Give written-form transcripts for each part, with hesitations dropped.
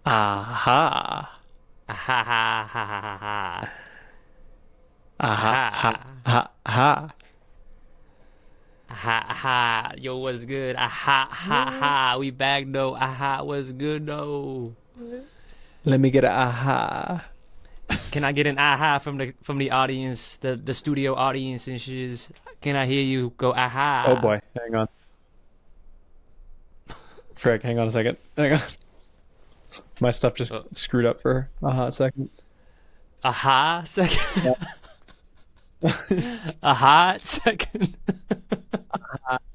Aha. Ah ha ha ha ha ha ha. Aha. Ha. Ah Ha. Ha. ha ha. Yo, what's good? Ah ha ha ha. We back though. Ah ha, what's good though? Let me get a aha. Can I get an aha from the audience, the studio audience and shiz? Can I hear you go Oh aha? boy. Hang on. Frick, hang on a second. Hang on. My stuff just Uh, screwed up for a hot second. aha second. Yeah. A hot second.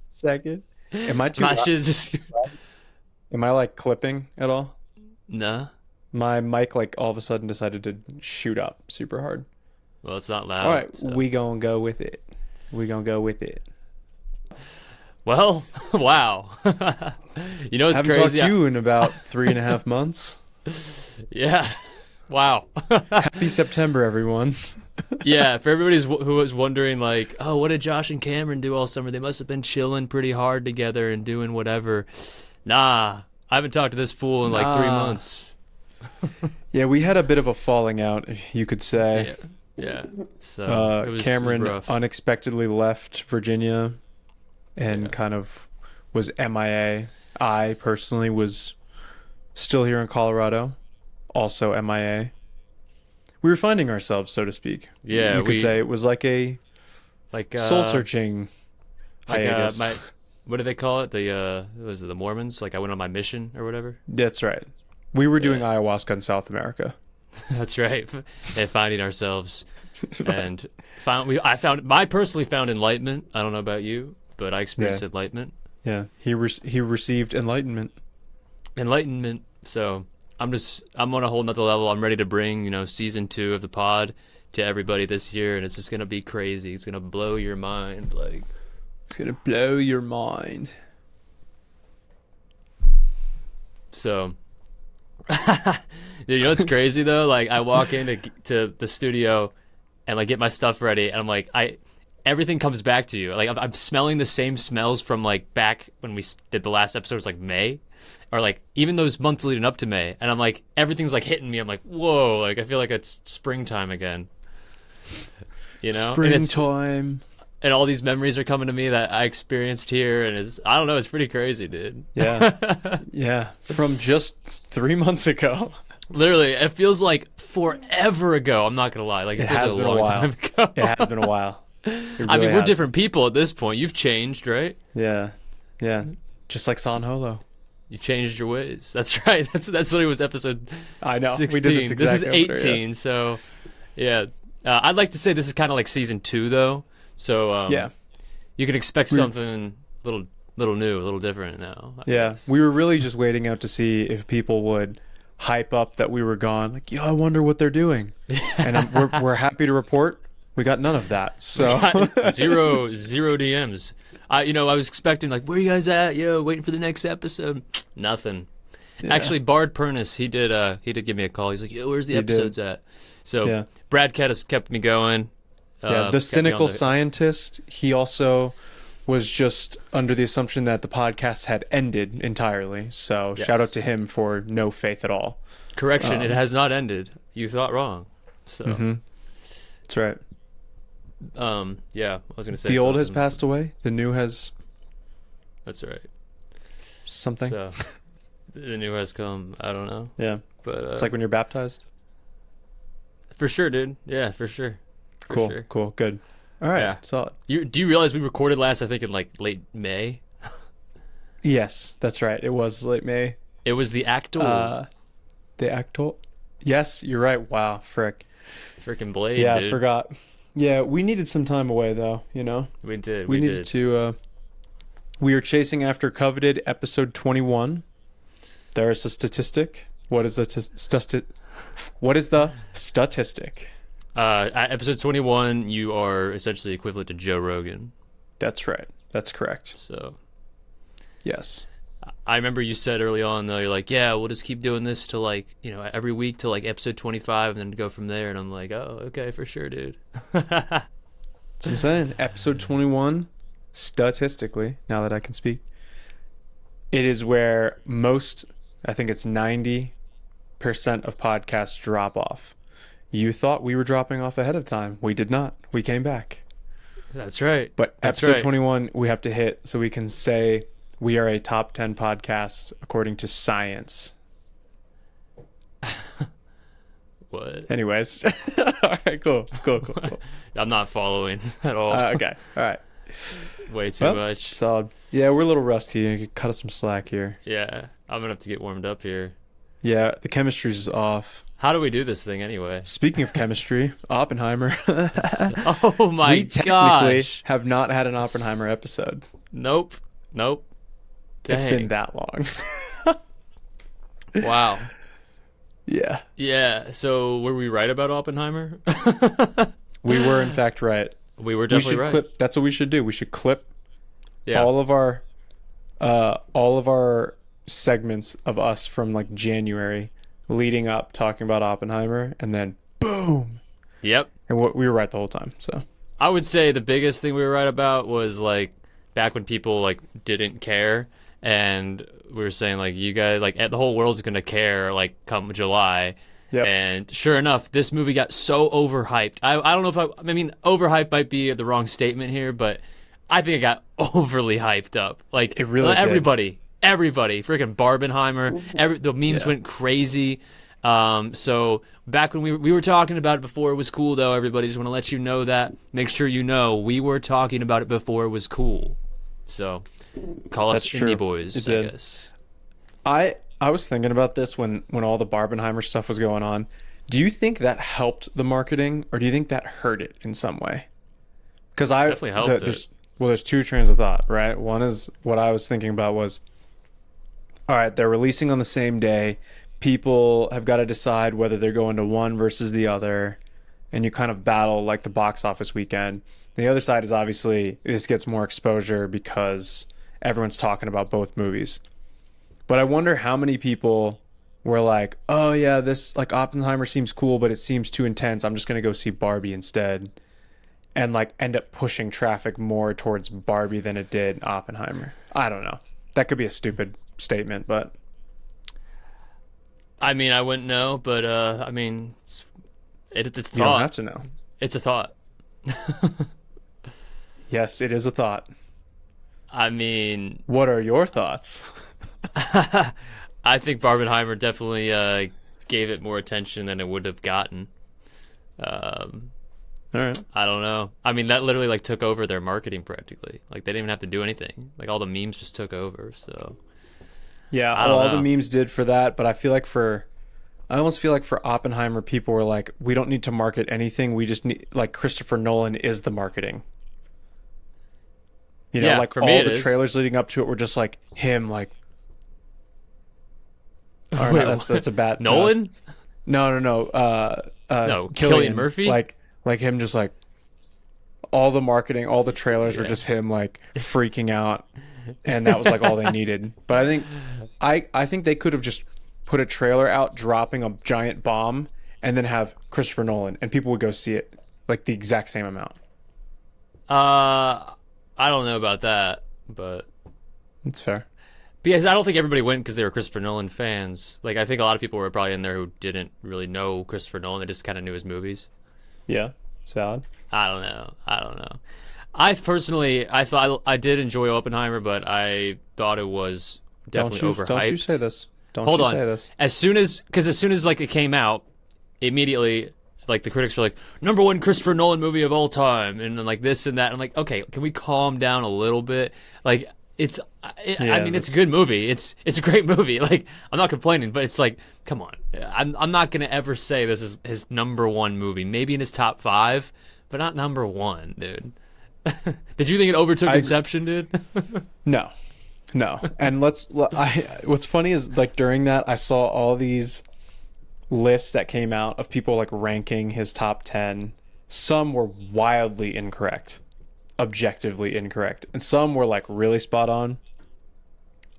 Second. Am I too My loud? shit just Am I like clipping at all? nah. My mic like all of a sudden decided to shoot up super hard. Well, it's not All loud. right, So. we gonna go with it. We gonna go with it. Well, wow. You know it's Haven't talked crazy. to you in about 3.5 months. Yeah. Wow. Happy September, everyone. Yeah, for everybody who was wondering, like, oh, what did Josh and Cameron do all summer? They must have been chilling pretty hard together and doing whatever. Nah, I haven't talked to this fool in like 3 months. Yeah, we had a bit of a falling out, you could say. Yeah, yeah. So it was Cameron rough. unexpectedly left Virginia and kind of was MIA. I personally was still here in Colorado, also MIA. We were finding ourselves, so to speak. Yeah, you could say it was like a like soul searching like hiatus. my what do they call it? The was it the Mormons? Like I went on my mission or whatever. That's right. We were doing Yeah. ayahuasca in South America. That's right. And finding ourselves and I personally found enlightenment. I don't know about you, but I experienced Yeah. enlightenment. Yeah, he received enlightenment. Enlightenment. So I'm on a whole nother level. I'm ready to bring, season 2 of the pod to everybody this year, and it's just gonna be crazy. It's gonna blow your mind. Like It's gonna blow your mind. so. Dude, you know what's crazy though? Like I walk into to the studio and like get my stuff ready, and I'm like, everything comes back to you. Like I'm smelling the same smells from like back when we did the last episode. It was like May, or like even those months leading up to May, and I'm like everything's like hitting me. I'm like, whoa! Like I feel like it's springtime again. Springtime. And all these memories are coming to me that I experienced here, and I don't know, it's pretty crazy, dude. Yeah. Yeah. From just 3 months ago. Literally, it feels like forever ago. I'm not gonna lie, like it feels has like a been a long while. time ago. It has been a while. It I mean, really we're has. different people at this point. You've changed, right? Yeah. Yeah. Just like San Holo. You've changed your ways. That's right. That's literally was episode I know. 16. We did this This is exact opener, 18. So, yeah. I'd like to say this is kind of like season 2, though. So, Yeah. you can expect We're- something little new, a little different now. I Yeah. guess. We were really just waiting out to see if people would hype up that we were gone. Like, yo, I wonder what they're doing. And we're happy to report we got none of that. So zero DMs. I was expecting like, where you guys at? Yo, waiting for the next episode. Nothing. Yeah. Actually, Bard Purnis, he did give me a call. He's like, yo, where's the He did. episodes at? So Yeah. Brad Kett has kept me going. Yeah, kept the me on cynical scientist, he also was just under the assumption that the podcast had ended entirely. So shout out Yes. to him for no faith at all. Correction, it has not ended. You thought wrong. So, That's right. yeah, I was gonna say The old has something. passed away. The new has That's right. something. So the new has come. I don't know, Yeah. but It's like when you're baptized. for sure, dude. Yeah, for sure. For Cool. sure. Cool. Good. All right. Yeah. Solid. Do you realize we recorded last? I think in like late May. Yes, that's right. It was late May. It was the actor. The actor. Yes, you're right. Wow, frick. Freaking Blade, Yeah, dude. I forgot. Yeah, we needed some time away though, you know. We did. We We needed did. to we are chasing after coveted episode 21. There is a statistic. What is the what is the statistic? At episode 21, you are essentially equivalent to Joe Rogan. That's right. That's correct. So Yes. I remember you said early on though, you're like, yeah, we'll just keep doing this till like, every week till like episode 25 and then go from there. And I'm like, oh, okay, for sure, dude. That's what I'm saying. Episode 21, statistically, now that I can speak, it is where most, I think it's 90 of podcasts drop off. You thought we were dropping off ahead of time. We did not. We came back. That's right. But That's episode right. 21, we have to hit so we can say we are a top 10 podcast according to science. What? Anyways. All right, cool. I'm not following at all. Okay. All right. Way too much. Solid. Yeah, we're a little rusty. You can cut us some slack here. Yeah, I'm gonna have to get warmed up here. Yeah, the chemistry's off. How do we do this thing anyway? Speaking of chemistry, Oppenheimer. Oh my we technically have not had an Oppenheimer episode. Nope. It's Dang. been that long. Wow. Yeah. Yeah. So were we right about Oppenheimer? We were in fact right. We were definitely right. Clip. That's what we should do. We should clip Yeah. all of our segments of us from like January leading up talking about Oppenheimer, and then boom. Yep. And we were right the whole time. So I would say the biggest thing we were right about was like back when people like didn't care, and we were saying like you guys like the whole world's gonna care like come July. Yep. And sure enough, this movie got so overhyped. I don't know if I mean overhyped might be the wrong statement here, but I think it got overly hyped up. Like it really everybody, freaking Barbenheimer, the memes went crazy. So back when we were talking about it before it was cool, though, everybody, just want to let you know that. Make sure you know we were talking about it before it was cool. So call us indie boys, I guess. I was thinking about this when all the Barbenheimer stuff was going on. Do you think that helped the marketing, or do you think that hurt it in some way? Because definitely helped it. There's two trains of thought, right? One is what I was thinking about was, all right, they're releasing on the same day. People have got to decide whether they're going to one versus the other, and you kind of battle like the box office weekend. The other side is obviously this gets more exposure because everyone's talking about both movies. But I wonder how many people were like, oh yeah, this like Oppenheimer seems cool, but it seems too intense. I'm just going to go see Barbie instead. And like end up pushing traffic more towards Barbie than it did Oppenheimer. I don't know. That could be a stupid statement, but I mean, I wouldn't know, but I mean, it's a thought. You don't have to know. It's a thought. Yes, it is a thought. I mean, what are your thoughts? I think Barbenheimer definitely gave it more attention than it would have gotten. All right. I don't know. I mean, that literally like took over their marketing practically. Like they didn't even have to do anything. Like all the memes just took over. So yeah, all the memes did for that. But I almost feel like for Oppenheimer, people were like, we don't need to market anything. We just need like Christopher Nolan is the marketing. You know, like all the trailers leading up to it were just like him, like. Wait, no, that's a bad Nolan. No. No, Cillian Murphy. Like him, just like all the marketing, all the trailers were just him like freaking out, and that was like all they needed. But I think they could have just put a trailer out dropping a giant bomb, and then have Christopher Nolan, and people would go see it like the exact same amount. I don't know about that, but it's fair. Because I don't think everybody went because they were Christopher Nolan fans. Like I think a lot of people were probably in there who didn't really know Christopher Nolan. They just kind of knew his movies. Yeah, it's valid. I don't know. I personally, I thought I did enjoy Oppenheimer, but I thought it was definitely overhyped. Don't you say this. Hold on. As soon as like it came out, immediately like the critics were like, #1 Christopher Nolan movie of all time, and then like this and that. I'm like, okay, can we calm down a little bit? Like it's a good movie. It's a great movie. Like I'm not complaining, but it's like, come on. I'm not gonna ever say this is his #1 movie. Maybe in his top 5, but not #1, dude. Did you think it overtook Inception, dude? No. And what's funny is like during that I saw all these lists that came out of people like ranking his top 10. Some were wildly incorrect, objectively incorrect, and some were like really spot on.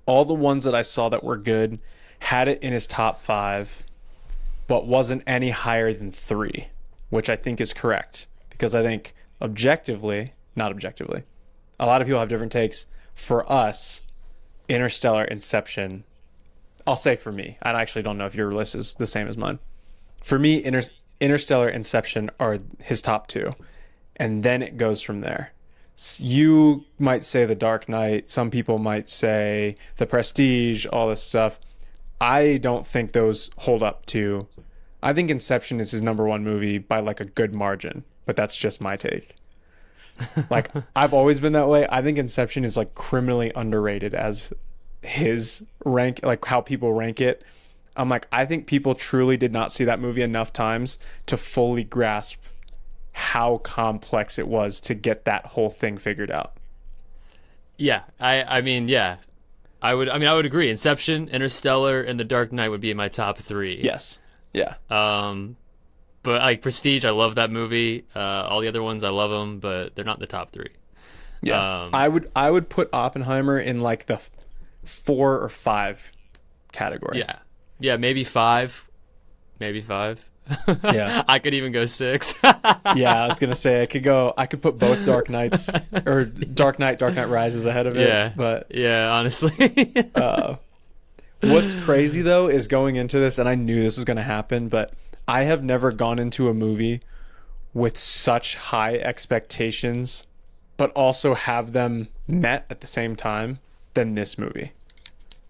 All the ones that I saw that were good had it in his top 5, but wasn't any higher than 3, which I think is correct, because I think not objectively, a lot of people have different takes. For us, Interstellar, Inception, I'll say for me, I actually don't know if your list is the same as mine. For me, Interstellar, Inception are his top two, and then it goes from there. You might say The Dark Knight. Some people might say The Prestige, all this stuff. I don't think those hold up to. I think Inception is his number one movie by like a good margin, but that's just my take. Like, I've always been that way. I think Inception is like criminally underrated as his rank, like how people rank it. I'm like, I think people truly did not see that movie enough times to fully grasp how complex it was to get that whole thing figured out. Yeah, I mean, yeah. I would agree. Inception, Interstellar, and The Dark Knight would be in my top three. Yes. Yeah. But like Prestige, I love that movie. All the other ones, I love them, but they're not in the top three. Yeah. I would put Oppenheimer in like the 4 or 5 category. Yeah. Yeah, maybe 5. Maybe 5. Yeah. I could even go 6. Yeah, I was gonna say I could put both Dark Knights or Dark Knight Rises ahead of it. Yeah. But yeah, honestly. What's crazy though is going into this, and I knew this was gonna happen, but I have never gone into a movie with such high expectations, but also have them met at the same time than this movie.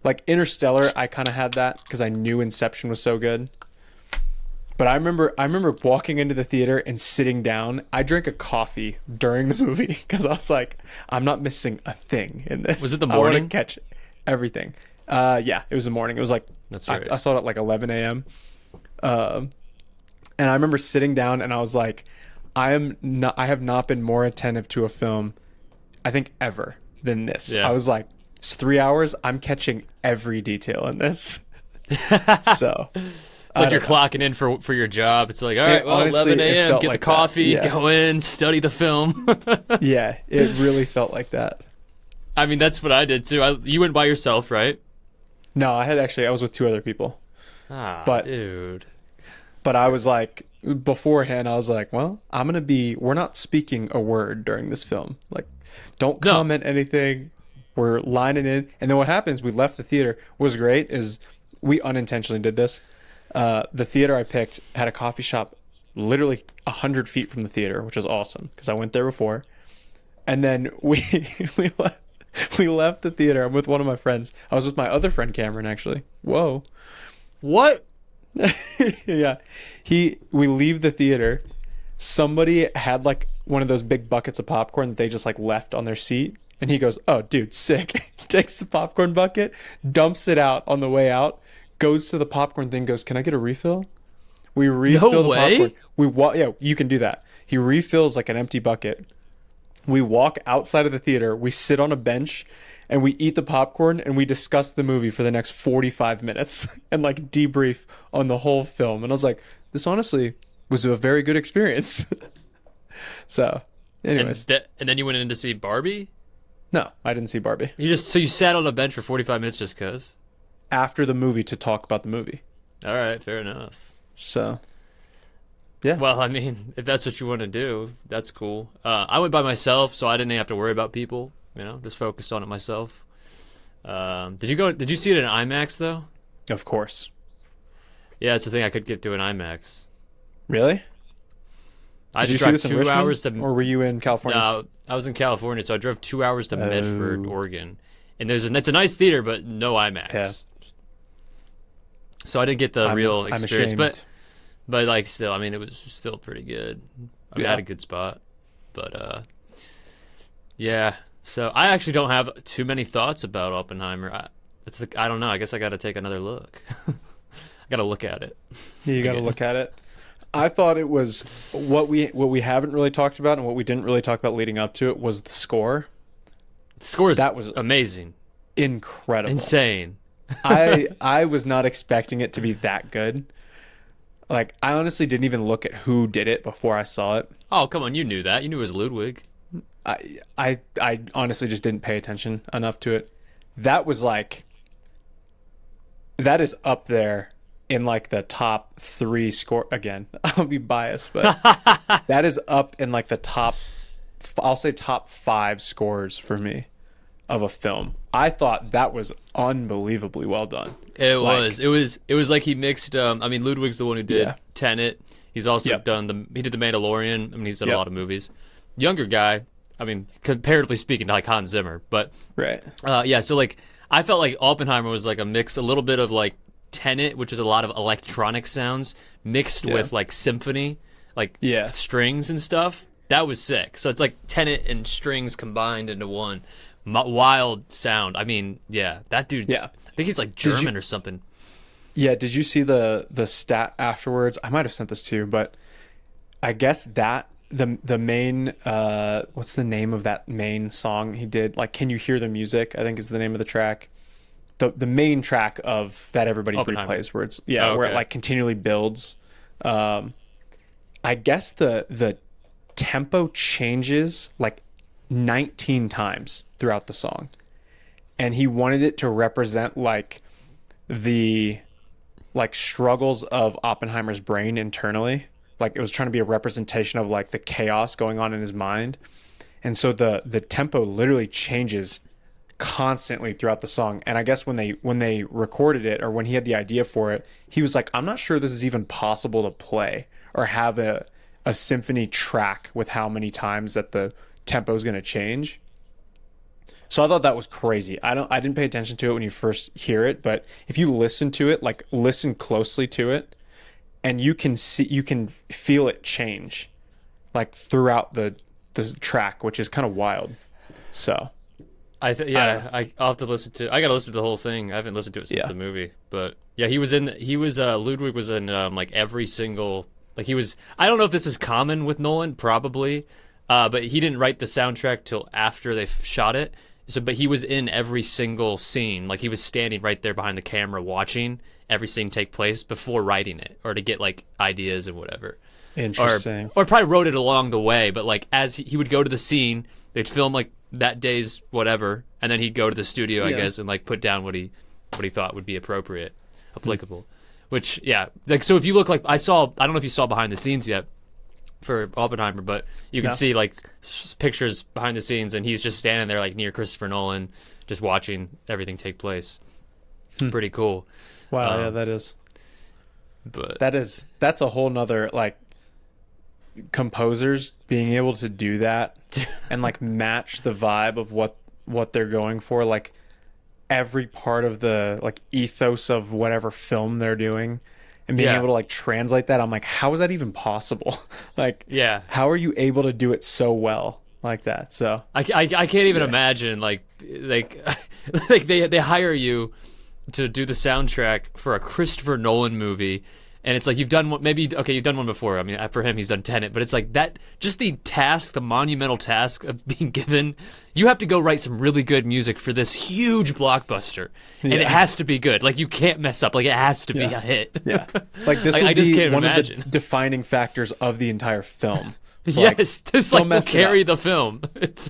Like Interstellar, I kind of had that because I knew Inception was so good. But I remember walking into the theater and sitting down. I drank a coffee during the movie because I was like, I'm not missing a thing in this. Was it the I want morning? to catch everything. Yeah, it was the morning. It was like, That's right. I saw it at like 11 a.m. And I remember sitting down and I was like, I have not been more attentive to a film, I think, ever than this. Yeah. I was like, it's 3 hours. I'm catching every detail in this. So it's like you're clocking in for your job. It's like, all right, well, honestly, 11 a.m., get like the coffee, that. Yeah. go in, study the film. Yeah, it really felt like that. I mean, that's what I did too. You went by yourself, right? No, I was with 2 other people. Dude. But I was like, beforehand, I was like, well, we're not speaking a word during this film. Like, don't comment anything. We're lining in. And then what happens, we left the theater. What was great is we unintentionally did this. The theater I picked had a coffee shop literally 100 feet from the theater, which was awesome because I went there before. And then we left the theater. I'm with one of my friends. I was with my other friend, Cameron, actually. Whoa. What? Yeah. We leave the theater. Somebody had like one of those big buckets of popcorn that they just like left on their seat. And he goes, oh, dude, sick. Takes the popcorn bucket, dumps it out on the way out, goes to the popcorn thing, goes, can I get a refill? We refill the popcorn. Yeah, you can do that. He refills like an empty bucket. We walk outside of the theater. We sit on a bench and we eat the popcorn and we discuss the movie for the next 45 minutes and like debrief on the whole film. And I was like, this honestly was a very good experience. So, anyways. And then you went in to see Barbie? No, I didn't see Barbie. You sat on a bench for 45 minutes just because? After the movie to talk about the movie. All right, fair enough. So, yeah. Well, I mean, if that's what you want to do, that's cool. I went by myself, so I didn't have to worry about people. Just focused on it myself. Did you see it in IMAX though? Of course. Yeah, it's the thing. I could get to an IMAX. Really? I Did you just see drove this in 2 Richmond, hours to, or were you in California? No, I was in California, so I drove 2 hours to Medford, Oregon, and it's a nice theater, but no IMAX. Yeah. So I didn't get the real experience, I'm ashamed. but like still, I mean, it was still pretty good. I had a good spot, but yeah. So I actually don't have too many thoughts about Oppenheimer. I don't know. I guess I got to take another look. I got to look at it. Yeah, you got to look at it. I thought it was what we haven't really talked about and what we didn't really talk about leading up to it was the score. The score is that was amazing, incredible, insane. I was not expecting it to be that good. Like, I honestly didn't even look at who did it before I saw it. Oh, come on, you knew that. You knew it was Ludwig. I honestly just didn't pay attention enough to it. That was like, that is up there in like the top 3 score. Again, I'll be biased, but that is up in like the top, I'll say top 5 scores for me of a film. I thought that was unbelievably well done. It Like, was like he mixed. I mean, Ludwig's the one who did Yeah. Tenet. He's also Yep. he did The Mandalorian. I mean, he's done a Yep. lot of movies. Younger guy. I mean, comparatively speaking, to like Hans Zimmer. But right. yeah, so like I felt like Oppenheimer was like a mix, a little bit of like Tenet, which is a lot of electronic sounds mixed with like symphony, like Yeah. strings and stuff. That was sick. So it's like Tenet and strings combined into one wild sound. I mean, yeah, that dude's. Yeah. I think he's like German or something. Yeah, did you see the stat afterwards? I might have sent this to you, but I guess that the main what's the name of that main song he did? Like, Can You Hear the Music? I think is the name of the track. The main track of that everybody replays, where it's where it like continually builds. I guess the tempo changes like 19 times throughout the song, and he wanted it to represent like the struggles of Oppenheimer's brain internally. Like, it was trying to be a representation of like the chaos going on in his mind. And so the tempo literally changes constantly throughout the song. And I guess when they recorded it, or when he had the idea for it, he was like, I'm not sure this is even possible to play or have a symphony track with how many times that the tempo is going to change. So I thought that was crazy. I didn't pay attention to it when you first hear it, but if you listen to it, like listen closely to it, and you can feel it change like throughout the track, which is kind of wild. So I'll have to listen to. I gotta listen to the whole thing. I haven't listened to it since the movie, but yeah, Ludwig was in like every single, like he was. I don't know if this is common with Nolan, probably, but he didn't write the soundtrack till after they shot it. So, but he was in every single scene. Like, he was standing right there behind the camera watching every scene take place before writing it, or to get like ideas and whatever. Interesting. Or probably wrote it along the way, but like as he would go to the scene, they'd film like that day's whatever, and then he'd go to the studio, I guess, and like put down what he thought would be applicable. Which, yeah, like, so if you look, like, I don't know if you saw behind the scenes yet for Oppenheimer, but you can see like pictures behind the scenes, and he's just standing there like near Christopher Nolan, just watching everything take place. Pretty cool. Wow, yeah, that is. But that's a whole nother, like, composers being able to do that and like match the vibe of what they're going for, like every part of the like ethos of whatever film they're doing, and being able to like translate that. I'm like, how is that even possible? Like, how are you able to do it so well like that? So I can't even imagine like like they hire you to do the soundtrack for a Christopher Nolan movie, and it's like, you've done one before. I mean, for him, he's done Tenet, but it's like that, just the monumental task of being given, you have to go write some really good music for this huge blockbuster, and it has to be good. Like, you can't mess up. Like, it has to be a hit. Yeah, like this would be one of the defining factors of the entire film. So, yes, this like will carry the film. It's,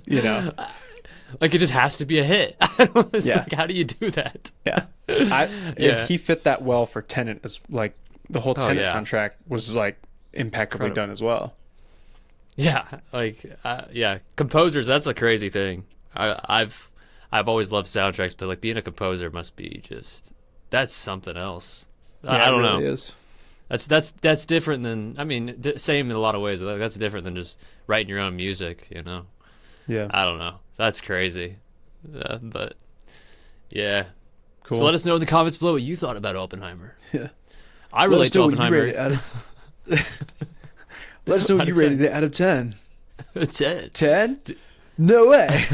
like, it just has to be a hit. It's like, how do you do that? Yeah, he fit that well for Tenet, as like the whole Tenet soundtrack was like impeccably done as well. Yeah, like composers, that's a crazy thing. I've always loved soundtracks, but like being a composer must be that's something else. I don't know. Is. That's different than, I mean, same in a lot of ways, but that's different than just writing your own music, you know? Yeah. I don't know. That's crazy. But yeah. Cool. So let us know in the comments below what you thought about Oppenheimer. Yeah. I relate to Oppenheimer. Let us know what you rated it out of 10. 10? 10? No way.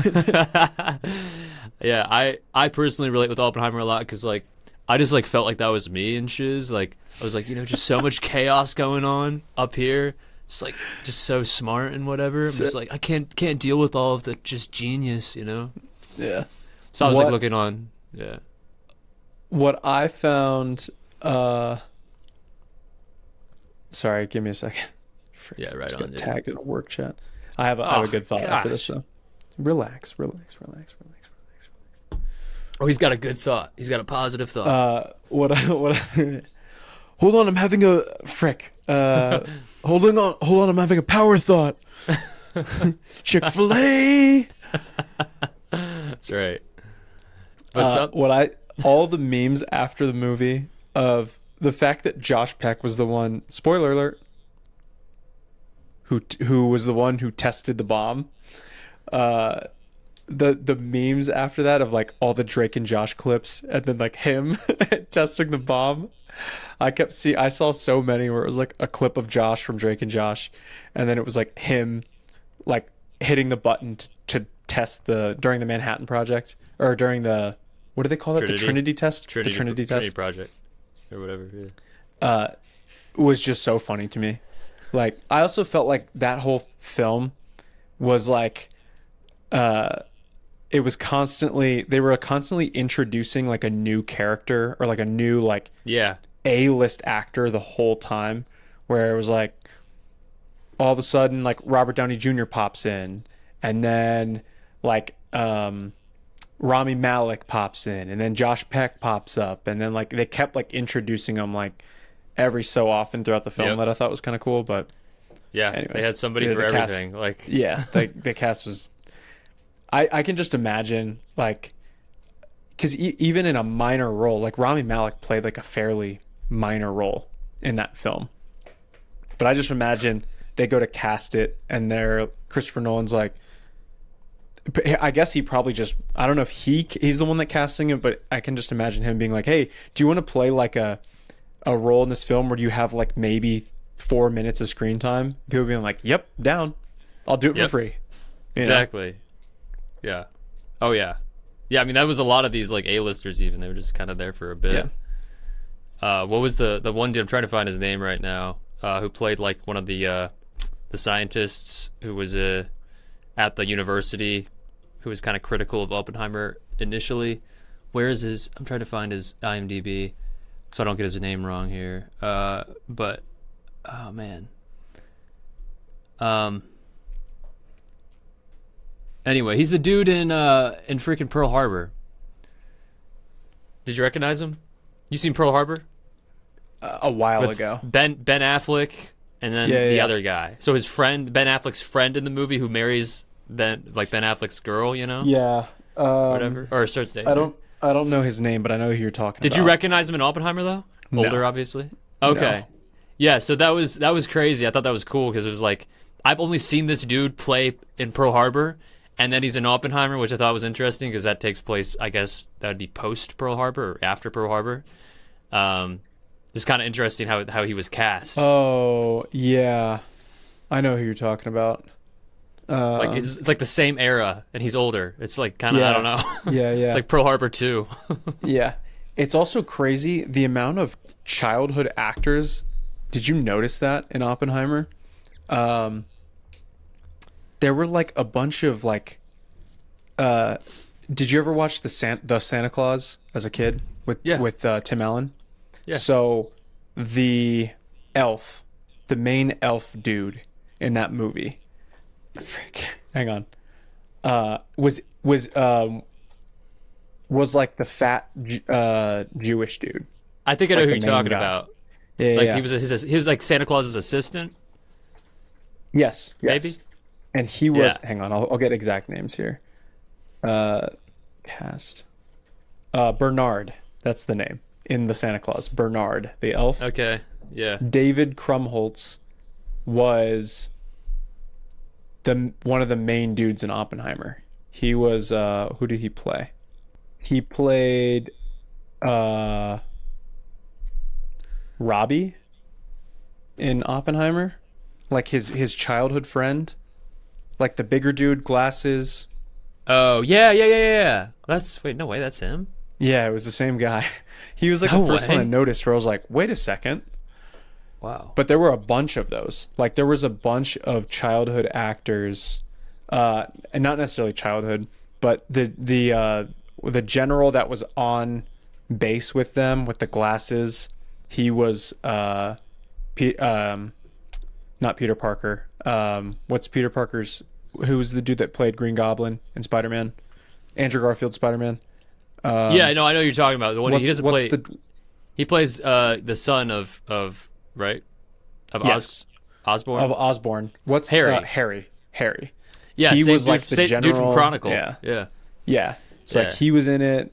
Yeah, I personally relate with Oppenheimer a lot, because like I just like felt like that was me and shiz. Like, I was like, just so much chaos going on up here. Just so smart and whatever. I'm just like, I can't deal with all of the just genius, Yeah. So I was like looking on. Yeah. What I found, sorry, give me a second. Yeah, right on. Tagged in a work chat. I have a good thought after this though. Relax. Oh, he's got a good thought. He's got a positive thought. Hold on, I'm having a frick. Hold on, I'm having a power thought. Chick-fil-A. That's right. all the memes after the movie of the fact that Josh Peck was the one, spoiler alert, who was the one who tested the bomb. The memes after that of like all the Drake and Josh clips and then like him testing the bomb. I saw so many where it was like a clip of Josh from Drake and Josh, and then it was like him like hitting the button to test during the Manhattan Project, or during the, what do they call it? The Trinity test? The Trinity test? Trinity Project or whatever. Was just so funny to me. Like, I also felt like that whole film was like, they were constantly introducing like a new character or like a new like A-list actor the whole time, where it was like all of a sudden like Robert Downey Jr. pops in, and then like Rami Malek pops in, and then Josh Peck pops up, and then like they kept like introducing them like every so often throughout the film. That I thought was kind of cool. But anyways, they had somebody for everything. Like the cast was, I can just imagine, like, because even in a minor role, like Rami Malek played like a fairly minor role in that film, but I just imagine they go to cast it, and Christopher Nolan's like, I guess he probably just, I don't know if he's the one that casting it, but I can just imagine him being like, hey, do you want to play like a role in this film where you have like maybe 4 minutes of screen time? People being like, yep, down, I'll do it for free. Exactly. Yeah. Oh yeah. Yeah, I mean that was a lot of these like A-listers even. They were just kind of there for a bit. Yeah. What was the one dude, I'm trying to find his name right now, who played like one of the scientists who was at the university, who was kind of critical of Oppenheimer initially. Where is his, I'm trying to find his IMDb so I don't get his name wrong here. But oh man. Anyway, he's the dude in freaking Pearl Harbor. Did you recognize him? You seen Pearl Harbor? A while ago. Ben Affleck, and then the other guy. So his friend, Ben Affleck's friend in the movie, who marries Ben Affleck's girl, you know? Yeah. Whatever. Or starts dating. I don't know his name, but I know who you're talking about. Did you recognize him in Oppenheimer though? Older, obviously. Okay. No. Yeah. So that was crazy. I thought that was cool because it was like, I've only seen this dude play in Pearl Harbor. And then he's in Oppenheimer, which I thought was interesting because that takes place, I guess, that would be post Pearl Harbor or after Pearl Harbor. It's kind of interesting how he was cast. Oh, yeah. I know who you're talking about. Like it's like the same era, and he's older. It's like kind of, I don't know. Yeah. It's like Pearl Harbor 2. Yeah. It's also crazy the amount of childhood actors. Did you notice that in Oppenheimer? There were like a bunch of like, did you ever watch the Santa Claus as a kid with Tim Allen? Yeah. So the main elf dude in that movie, hang on, was like the fat Jewish dude. I think I know like who you're talking about. Yeah, like he was like Santa Claus's assistant. Yes. Maybe. And he was, hang on, I'll get exact names here. Cast. Bernard, that's the name in the Santa Claus. Bernard, the elf. Okay, yeah. David Krumholtz was one of the main dudes in Oppenheimer. He was, who did he play? He played Robbie in Oppenheimer. Like his childhood friend. Like the bigger dude, glasses. Oh, yeah. That's him? Yeah, it was the same guy. He was like the first one I noticed where I was like, wait a second. Wow. But there were a bunch of those. Like there was a bunch of childhood actors, and not necessarily childhood, but the general that was on base with them with the glasses, he was not Peter Parker. What's Peter Parker's? Who's the dude that played Green Goblin in Spider-Man? Andrew Garfield Spider-Man. Yeah, I know who you're talking about. The one he doesn't play. He plays the son of right? Of Osborn. Of Osborn. What's Harry? Harry. Yeah, he was like the general dude from Chronicle. Yeah. So like he was in it.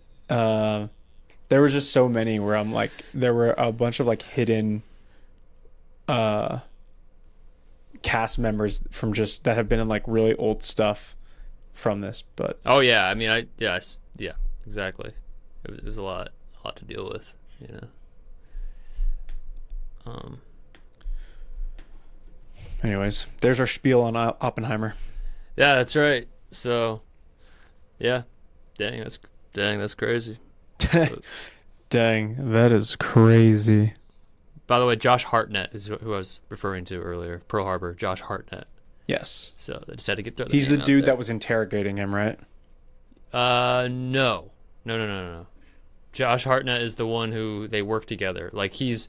There was just so many where I'm like, there were a bunch of like hidden cast members from just that have been in like really old stuff from this. But Oh yeah, I mean, yeah, exactly. It was a lot to deal with, you know. anyways, there's our spiel on Oppenheimer. Yeah, that's right. So, yeah, dang, that's crazy. Dang, that is crazy. By the way, Josh Hartnett is who I was referring to earlier. Pearl Harbor, Josh Hartnett. Yes. So I just had to get through. He's the dude that was interrogating him, right? No. Josh Hartnett is the one who they work together. Like he's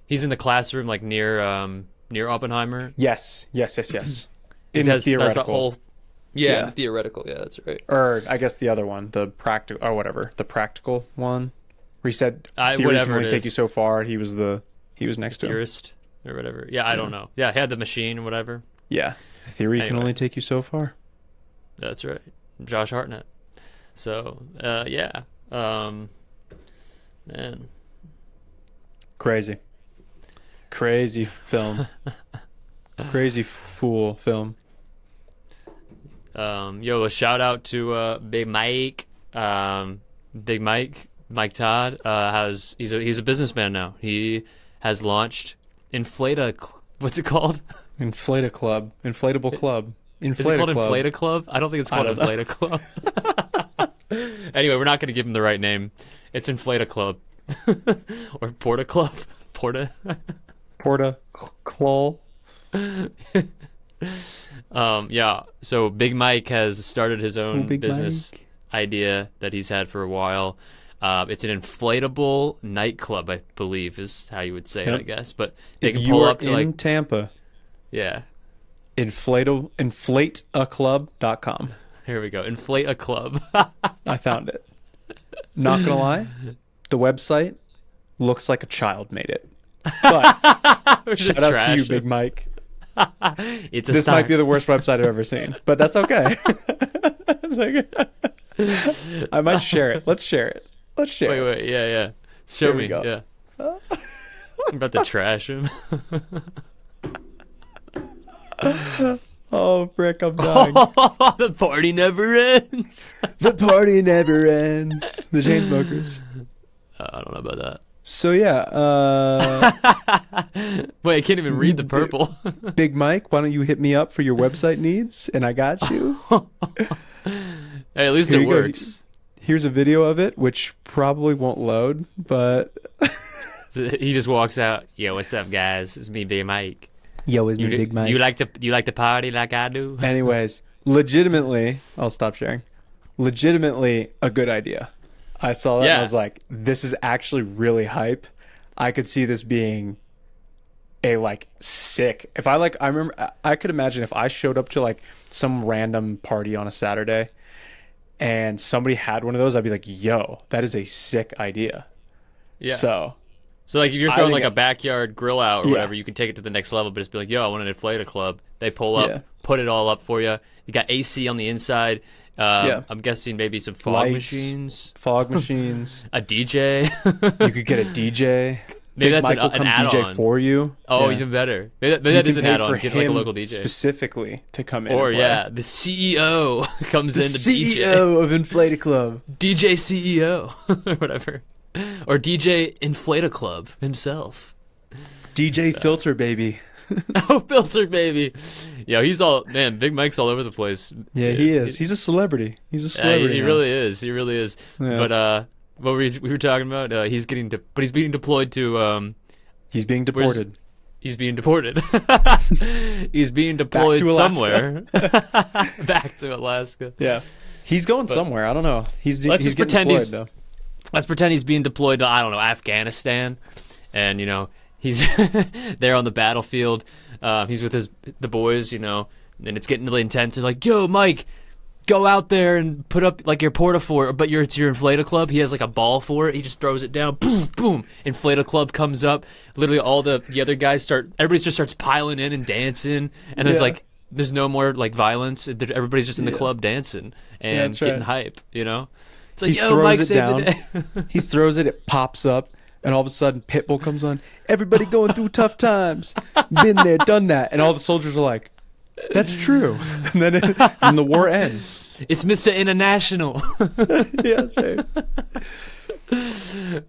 in the classroom, like near Oppenheimer. Yes. In That's the theoretical. whole. Yeah, the theoretical. Yeah, that's right. Or I guess the other one, the practical, or whatever, the practical one, where he said theory whatever can only it take is. you so far. He was next to him. Theorist or whatever. Yeah, I don't know. Yeah, he had the machine or whatever. Yeah, theory can Anyway. only take you so far. That's right, Josh Hartnett. So yeah, man, Crazy film. Crazy fool film. Yo, a shout out to Big Mike. Mike Todd he's a businessman now. He has launched what's it called? Inflate-a-Club. Inflatable Club. Is it called Inflate-a-Club? I don't think it's called Inflate-a-Club. Anyway, we're not going to give him the right name. It's Inflate-a-Club. Or Porta-Club. Porta-Club. Yeah, so Big Mike has started his own Big business Mike. idea that he's had for a while. It's an inflatable nightclub, I believe is how you would say it, I guess. But they If can you pull are up to in Tampa, yeah. inflateaclub.com. Here we go. Inflate-a-Club. I found it. Not gonna lie, the website looks like a child made it. But shout out to you, Big Mike. It's a This start. might be the worst website I've ever seen, but that's okay. It's okay. I might share it. Let's share it. Wait, yeah. Show Here we me, go. yeah. I'm about to trash him. Oh, frick, I'm dying. The party never ends. The party never ends. The Chainsmokers. I don't know about that. So yeah, Wait, I can't even read the purple. Big Mike, why don't you hit me up for your website needs, and I got you. Hey, at least Here it you go. works. Here's a video of it, which probably won't load, but So he just walks out. Yo, what's up, guys? It's me, Big Mike. yo, is me Do Big Mike. you like to party like I do? Anyways, legitimately, I'll stop sharing. Legitimately, a good idea. I saw that and Yeah. I was like, this is actually really hype. I could see this being a like sick. If I like, I remember, I could imagine if I showed up to like some random party on a Saturday and somebody had one of those, I'd be like, yo, that is a sick idea. Yeah. So, like if you're I throwing think like a backyard grill out or Yeah. whatever, you can take it to the next level. But just be like, yo, I want to inflate a club. They pull up, Yeah. put it all up for you. You got AC on the inside. Yeah. I'm guessing maybe some fog Lights. machines, fog machines. a DJ. You could get a DJ. Maybe Big that's Mike will an come add-on. DJ for you. Oh, Yeah. even better. Maybe You that is can an pay add-on. for Get like a him local DJ. specifically to come in. Or and play. yeah, the CEO comes The in to CEO of Inflate-a-Club. DJ CEO or whatever, or DJ Inflate-a-Club himself. DJ Filter Baby. Oh, Filter baby. Yeah, he's all man. Big Mike's all over the place. Yeah, he is. He's a celebrity. He's a Yeah, celebrity. he now. really is. He really is. Yeah. But what we were talking about? He's being deployed to. He's being deported. He's being deported. He's being deployed to Alaska. somewhere. Back to Alaska. Yeah. He's going somewhere. I don't know. He's Let's he's just getting pretend deployed, he's- though. Let's pretend he's being deployed to, I don't know, Afghanistan, and he's there on the battlefield. He's with the boys, and it's getting really intense. They're like, "Yo, Mike, go out there and put up like your porta-fort, but it's your Inflate-a-Club." He has like a ball for it. He just throws it down. Boom, boom. Inflate-a-Club comes up. Literally, all the other guys everybody just starts piling in and dancing, and there's Yeah. there's no more like violence. Everybody's just in the club dancing and that's getting right. hype. It's like, He yo, throws Mike it saved down. the day. He throws it, it pops up, and all of a sudden Pitbull comes on. Everybody going through tough times. Been there, done that. And all the soldiers are like, that's true. And then and the war ends. It's Mr. International. Yeah, that's right.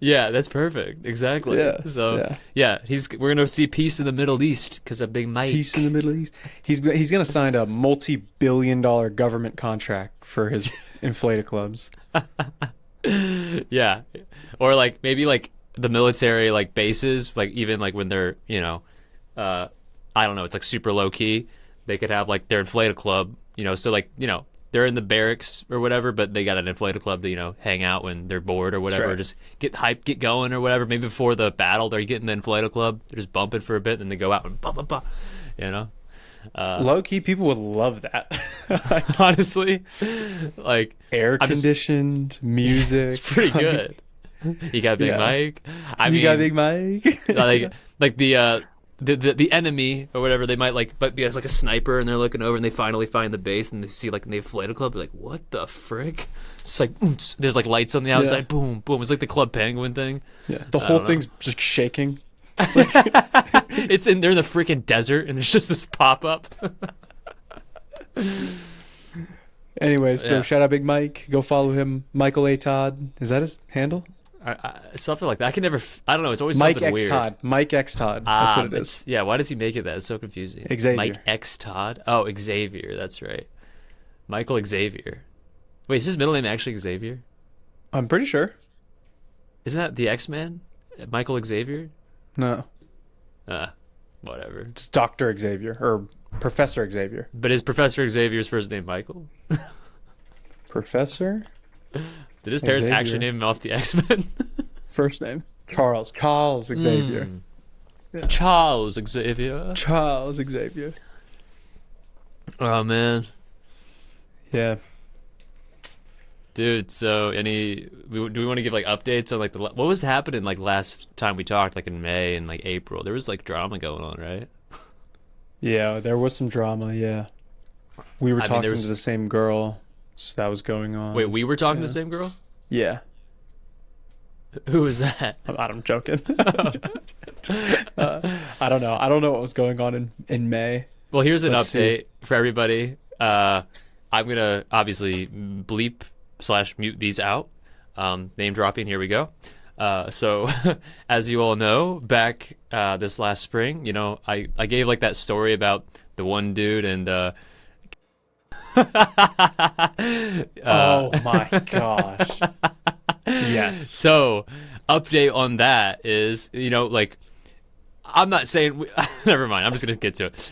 Yeah, that's perfect. Exactly. Yeah, So we're gonna see peace in the Middle East because of Big Mike. Peace in the Middle East. He's gonna sign a multi-billion-dollar government contract for his Inflate-a-Clubs. Yeah, or like maybe like the military like bases, like even like when they're I don't know, it's like super low key. They could have like their Inflate-a-Club, so like they're in the barracks or whatever, but they got an Inflate-a-Club to hang out when they're bored or whatever, right. just get hyped, get going or whatever. Maybe before the battle, they're getting the Inflate-a-Club, they're just bumping for a bit, and they go out and bah, bah, bah, Low key, people would love that. Like, honestly, like air conditioned music. it's pretty good. You got Big Mike. You got Big Mike. like the enemy or whatever, they might like, but as like a sniper, and they're looking over and they finally find the base and they see like the Inflate-a-Club. They're like, what the frick? It's like there's like lights on the outside. Boom, boom. It's like the Club Penguin thing. Yeah, the whole thing's just shaking. It's like they're in the freaking desert and there's just this pop up. Anyway, so shout out Big Mike. Go follow him. Michael A. Todd. Is that his handle? Something like that. I can never. I don't know. It's always Mike something X weird. Todd. Mike X Todd. That's what it is. Yeah. Why does he make it that? It's so confusing. Xavier. Mike X Todd. Oh, Xavier. That's right. Michael Xavier. Wait, is his middle name actually Xavier? I'm pretty sure. Isn't that the X-Man? Michael Xavier? No. Whatever. It's Dr. Xavier or Professor Xavier. But is Professor Xavier's first name Michael? Professor? Did his parents Xavier. actually name him off the X-Men? First name? Charles. Charles Xavier. Yeah. Charles Xavier. Charles Xavier. Oh, man. Yeah. Dude, so do we want to give like updates on like what was happening like last time we talked, like in May and like April? There was like drama going on, right? Yeah, there was some drama, yeah. We were talking to the same girl, so that was going on. Wait, we were talking to the same girl? Yeah. Who was that? I'm joking. I don't know. I don't know what was going on in May. Well, here's an Let's update for everybody. I'm going to obviously bleep/mute these out. Name dropping, here we go. So as you all know, back this last spring, I gave like that story about the one dude and oh my gosh. Yes. So update on that is, like, I'm not saying never mind, I'm just gonna get to it.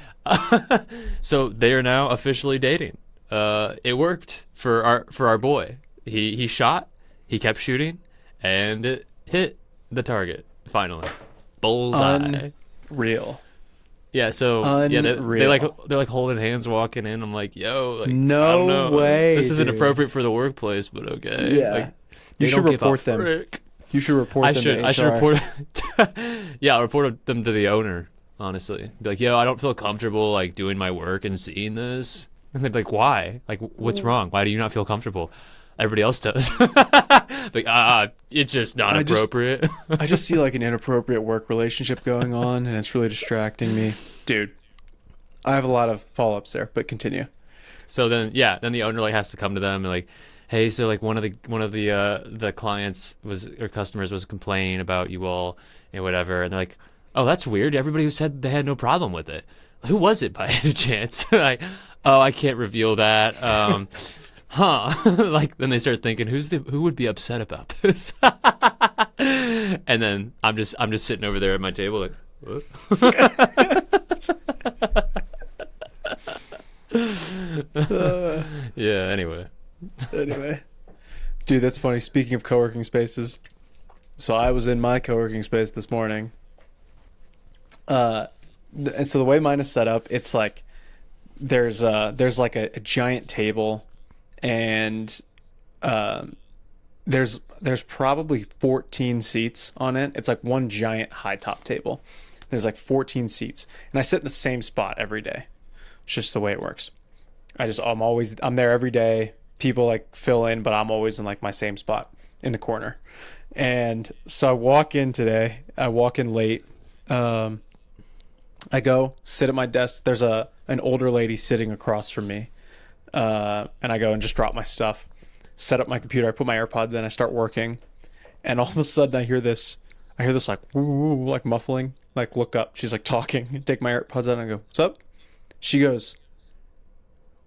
So they are now officially dating. It worked for our boy. He shot, he kept shooting, and it hit the target finally. Bullseye. Unreal. Yeah, so they're like holding hands walking in. I'm like, yo, like, no I don't know. way. This isn't dude. appropriate for the workworkplace, but okay. Yeah. Like, You should report them. Frick. You should report them to HR. I should report. Yeah, I'll report them to the owner. Honestly, be like, yo, I don't feel comfortable like doing my work and seeing this. And they'd be like, why? Like, what's wrong? Why do you not feel comfortable? Everybody else does. Like, it's just not appropriate. I just see like an inappropriate work relationship going on, and it's really distracting me, dude. I have a lot of follow-ups there, but continue. So then the owner like has to come to them and like, hey, so like one of the clients or customers was complaining about you all and whatever, and they're like, oh, that's weird. Everybody who said they had no problem with it. Who was it by any chance? Like, oh, I can't reveal that. Like then they start thinking, who would be upset about this? And then I'm just sitting over there at my table like, what? Yeah, anyway, dude, that's funny. Speaking of co-working spaces, so I was in my co-working space this morning, and so the way mine is set up, it's like there's like a giant table, and there's probably 14 seats on it. It's like one giant high top table. There's like 14 seats, and I sit in the same spot every day. It's just the way it works. I'm there every day people like fill in, but I'm always in like my same spot in the corner. And so I walk in today. I walk in late. I go sit at my desk. There's an older lady sitting across from me. And I go and just drop my stuff, set up my computer. I put my AirPods in. I start working. And all of a sudden I hear this like woo, woo, like muffling, like look up. She's like talking. Take my AirPods out and I go, "What's up?" She goes,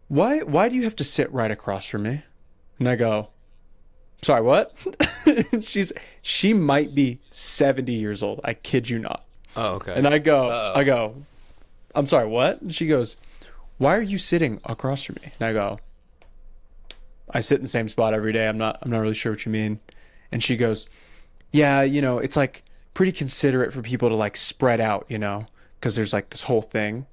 Why do you have to sit right across from me?" And I go, "Sorry, what?" She might be 70 years old. I kid you not. Oh, okay. And I go, "I'm sorry, what?" And she goes, "Why are you sitting across from me?" And I go, "I sit in the same spot every day. I'm not really sure what you mean." And she goes, "Yeah, it's like pretty considerate for people to like spread out, because there's like this whole thing."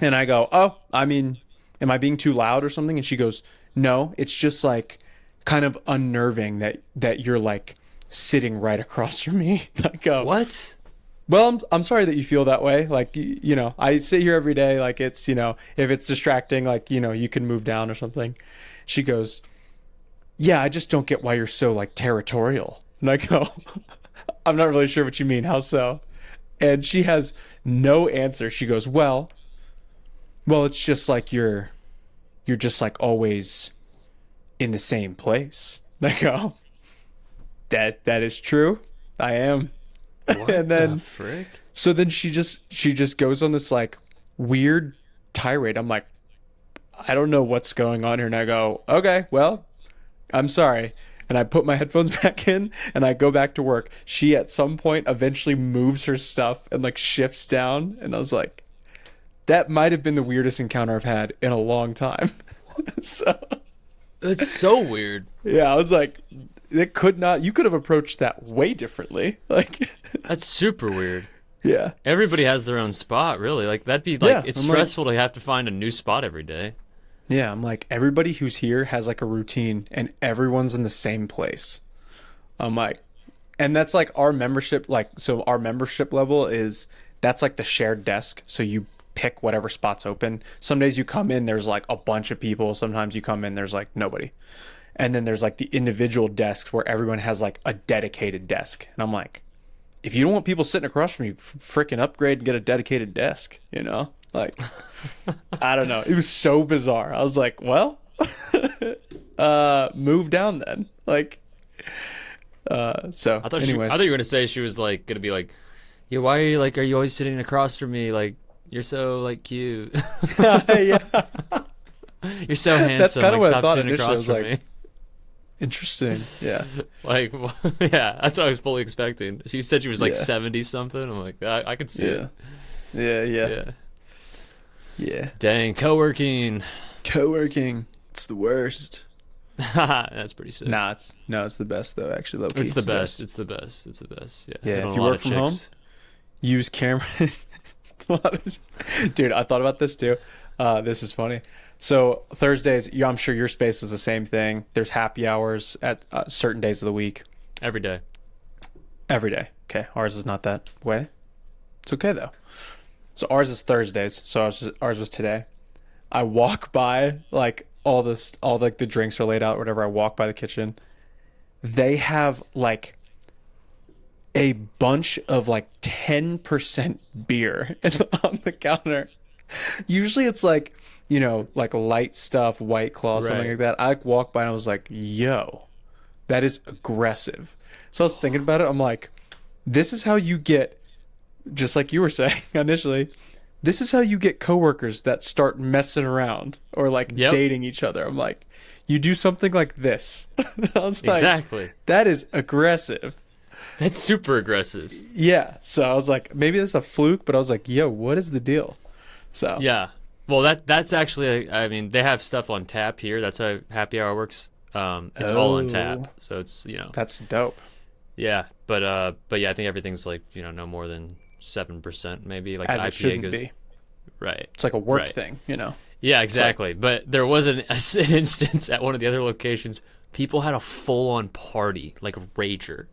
And I go, "Oh, I mean, am I being too loud or something?" And she goes, "No, it's just like kind of unnerving that you're like sitting right across from me." And I go, What? "Well, I'm sorry that you feel that way. Like, I sit here every day. Like it's, if it's distracting, like, you can move down or something." She goes, "Yeah, I just don't get why you're so like territorial." And I go, "I'm not really sure what you mean. How so?" And she has no answer. She goes, well, it's just like you're just like always in the same place." And I go, that is true. I am. What And then the frick? so then she just goes on this like weird tirade. I'm like, I don't know what's going on here. And I go, "Okay, well, I'm sorry." And I put my headphones back in and I go back to work. She at some point eventually moves her stuff and like shifts down. And I was like, that might have been the weirdest encounter I've had in a long time. So That's so weird. yeah, I was like, you could have approached that way differently. Like, That's super weird. yeah. Everybody has their own spot, really. Like that'd be like Yeah, it's I'm like- stressful to have to find a new spot every day. Yeah, I'm like, everybody who's here has like a routine and everyone's in the same place. I'm like, and that's like our membership, so our membership level that's like the shared desk. So you pick whatever spot's open. Some days you come in, there's like a bunch of people. Sometimes you come in, there's like nobody. And then there's like the individual desks where everyone has like a dedicated desk. And I'm like, if you don't want people sitting across from you, freaking upgrade and get a dedicated desk, Like, I don't know. It was so bizarre. I was like, well, move down then. Like, so I thought anyways. you were gonna say she was like gonna be like, "Yeah, why are you always sitting across from me? Like you're so like cute. Yeah. You're so handsome. That's kind of what I stop thought sitting initially. I across was from like, me." interesting. Yeah. Like, yeah, that's what I was fully expecting. She said she was like Yeah. 70 something. I'm like, I could see Yeah. it. Yeah. Yeah. Dang, co-working. Co-working. It's the worst. That's pretty sick. Nah, it's the best though, actually, low key. It's the best. It's the best. It's the best. Yeah. Yeah, Hit on if a you lot work of from home, chicks. use camera. Dude, I thought about this too. This is funny. So Thursdays, I'm sure your space is the same thing. There's happy hours at certain days of the week. Every day. Every day. Okay, ours is not that way. It's okay though. So ours is Thursdays. So ours was today. I walk by like all like the drinks are laid out, whatever. I walk by the kitchen. They have like a bunch of like 10% beer on the counter. Usually it's like, like light stuff, White Claw, something Right. like that. I walked by and I was like, yo, that is aggressive. So I was thinking about it. I'm like, this is how you get, just like you were saying initially, this is how you get coworkers that start messing around or like Yep. dating each other. I'm like, you do something like this. I was like, Exactly. that is aggressive. That's super aggressive. Yeah. So I was like, maybe that's a fluke, but I was like, yo, what is the deal? So Yeah. Well, that's actually, I mean, they have stuff on tap here. That's how happy hour works. It's all on tap. So it's, that's dope. yeah. But yeah, I think everything's like, no more than 7% maybe. Like As the it IPA shouldn't goes, be. right. It's like a work Right. thing, Yeah, exactly. But there was an instance at one of the other locations. People had a full-on party, like a rager,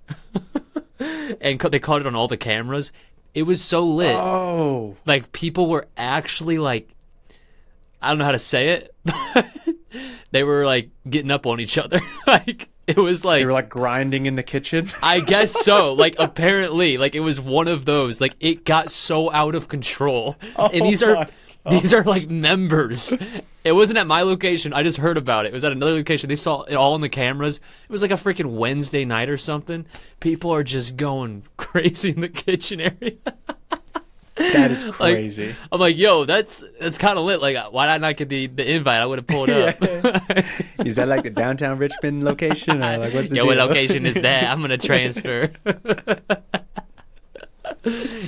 and they caught it on all the cameras. It was so lit. Oh. Like people were actually like, I don't know how to say it, they were like getting up on each other. Like it was like They were like grinding in the kitchen. I guess so. Like apparently, like it was one of those. Like it got so out of control. And these are like members. It wasn't at my location. I just heard about it. It was at another location. They saw it all on the cameras. It was like a freaking Wednesday night or something. People are just going crazy in the kitchen area. That is crazy. Like, I'm like, yo, that's kind of lit. Like, why did I not get the invite? I would have pulled up. Is that like the downtown Richmond location, or like what's the Yo, deal? what location is that? I'm gonna transfer.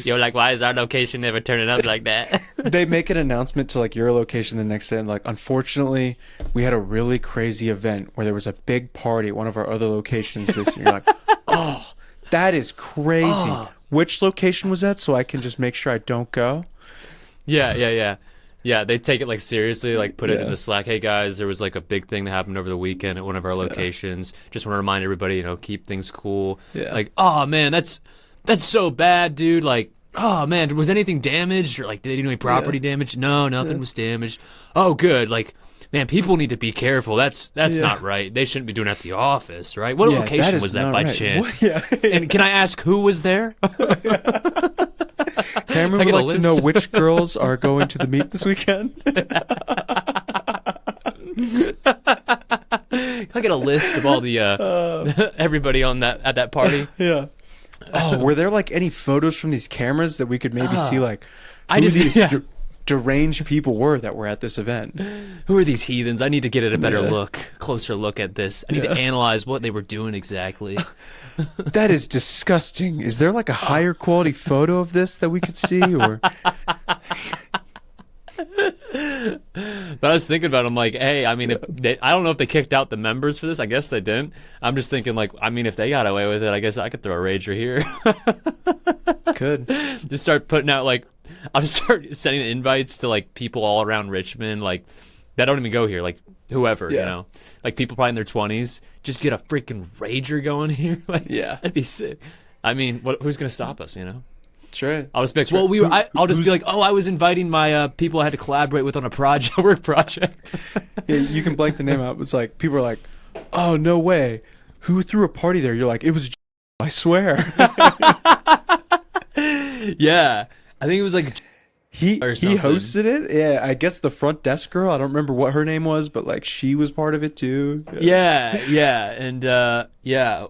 Yo, like, why is our location never turning up like that? They make an announcement to like your location the next day, and like, unfortunately, we had a really crazy event where there was a big party at one of our other locations this year. You're like, oh, that is crazy. Oh. Which location was that? So I can just make sure I don't go. Yeah. They take it like seriously, like put it in the Slack. Hey guys, there was like a big thing that happened over the weekend at one of our locations. Just want to remind everybody, keep things cool. Yeah. Like, oh man, that's so bad, dude. Like, oh man, was anything damaged, or like did they do any property damage? No, nothing was damaged. Oh, good. Like, man, people need to be careful. That's not right. They shouldn't be doing it at the office, right? What location was that by chance? And can I ask who was there? Cameron would like to know which girls are going to the meet this weekend. Can I get a list of all the everybody on at that party? Yeah. Oh, were there like any photos from these cameras that we could maybe see like deranged people were that were at this event? Who are these heathens? I need to get at a better closer look at this. I need to analyze what they were doing exactly. That is disgusting. Is there like a higher quality photo of this that we could see, or? But I was thinking about it, I'm like, hey, I mean, I don't know if they kicked out the members for this. I guess they didn't. I'm just thinking, like, I mean, if they got away with it, I guess I could throw a rager here. Could. Just start putting out, like, I'll just start sending invites to, like, people all around Richmond, like, that don't even go here, like, whoever, like, people probably in their 20s. Just get a freaking rager going here. Like, that'd be sick. I mean, who's going to stop us, That's right. I'll just be like, I'll just be like, oh, I was inviting my people I had to collaborate with on a work project. Yeah, you can blank the name out. It's like, people are like, oh, no way. Who threw a party there? You're like, it was I swear. Yeah. I think it was like he or something. hosted it. Yeah, I guess the front desk girl, I don't remember what her name was, but like she was part of it too. Yeah. And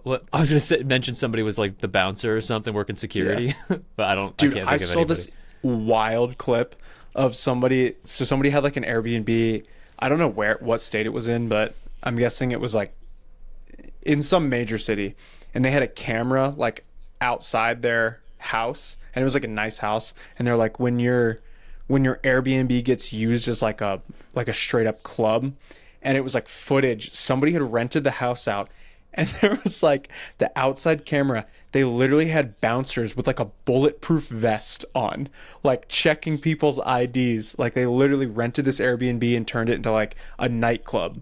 what I was gonna mention, somebody was like the bouncer or something working security. But I can't think of saw anybody. this wild clip of somebody. So somebody had like an Airbnb. I don't know what state it was in, but I'm guessing it was like in some major city, and they had a camera like outside their house, and it was like a nice house, and they're like, when your Airbnb gets used as like a straight up club, and it was like footage, somebody had rented the house out, and there was like the outside camera, they literally had bouncers with like a bulletproof vest on, like checking people's IDs. Like they literally rented this Airbnb and turned it into like a nightclub,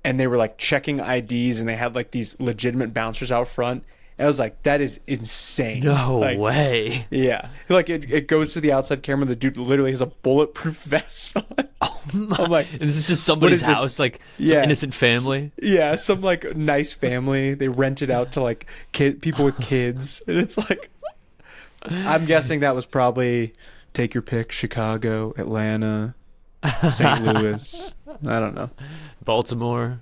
and they were like checking IDs, and they had like these legitimate bouncers out front. I was like, that is insane. No like, way. Yeah. Like it goes to the outside camera. The dude literally has a bulletproof vest on. Oh my. I'm like, and this is just somebody's house, this? like some innocent family. Yeah, some like nice family. They rent it out to like people with kids. And it's like, I'm guessing that was probably take your pick, Chicago, Atlanta, St. Louis. I don't know. Baltimore.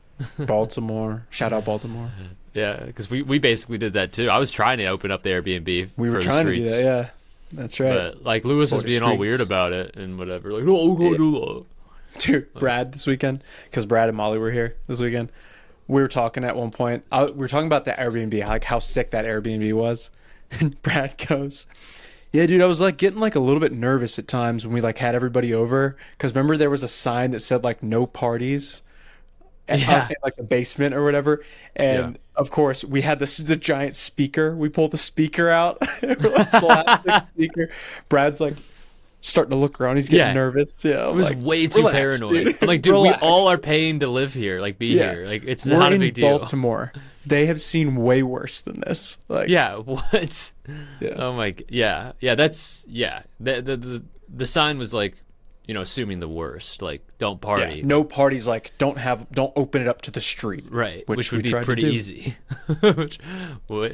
Shout out Baltimore. Yeah, because we basically did that too. I was trying to open up the Airbnb. We were trying to do that, yeah. That's right. But like Lewis was being all weird about it and whatever. Like, oh. Dude, Brad this weekend, because Brad and Molly were here this weekend. We were talking at one point. We were talking about the Airbnb, like how sick that Airbnb was. And Brad goes, yeah, dude, I was like getting like a little bit nervous at times when we like had everybody over. Because remember there was a sign that said like no parties. In like the basement or whatever, and of course we had the giant speaker. We pulled the speaker out, like plastic speaker. Brad's like starting to look around. He's getting nervous. Yeah, it was like, way too paranoid. Dude. I'm like, dude, we all are paying to live here, like be here. Like it's not a big deal. Baltimore, they have seen way worse than this. Like, what? Yeah. Oh my, yeah. That's the sign was like, assuming the worst. Like, don't party. Yeah, no parties. Like, don't open it up to the street. Right, which we would be tried to pretty do. easy.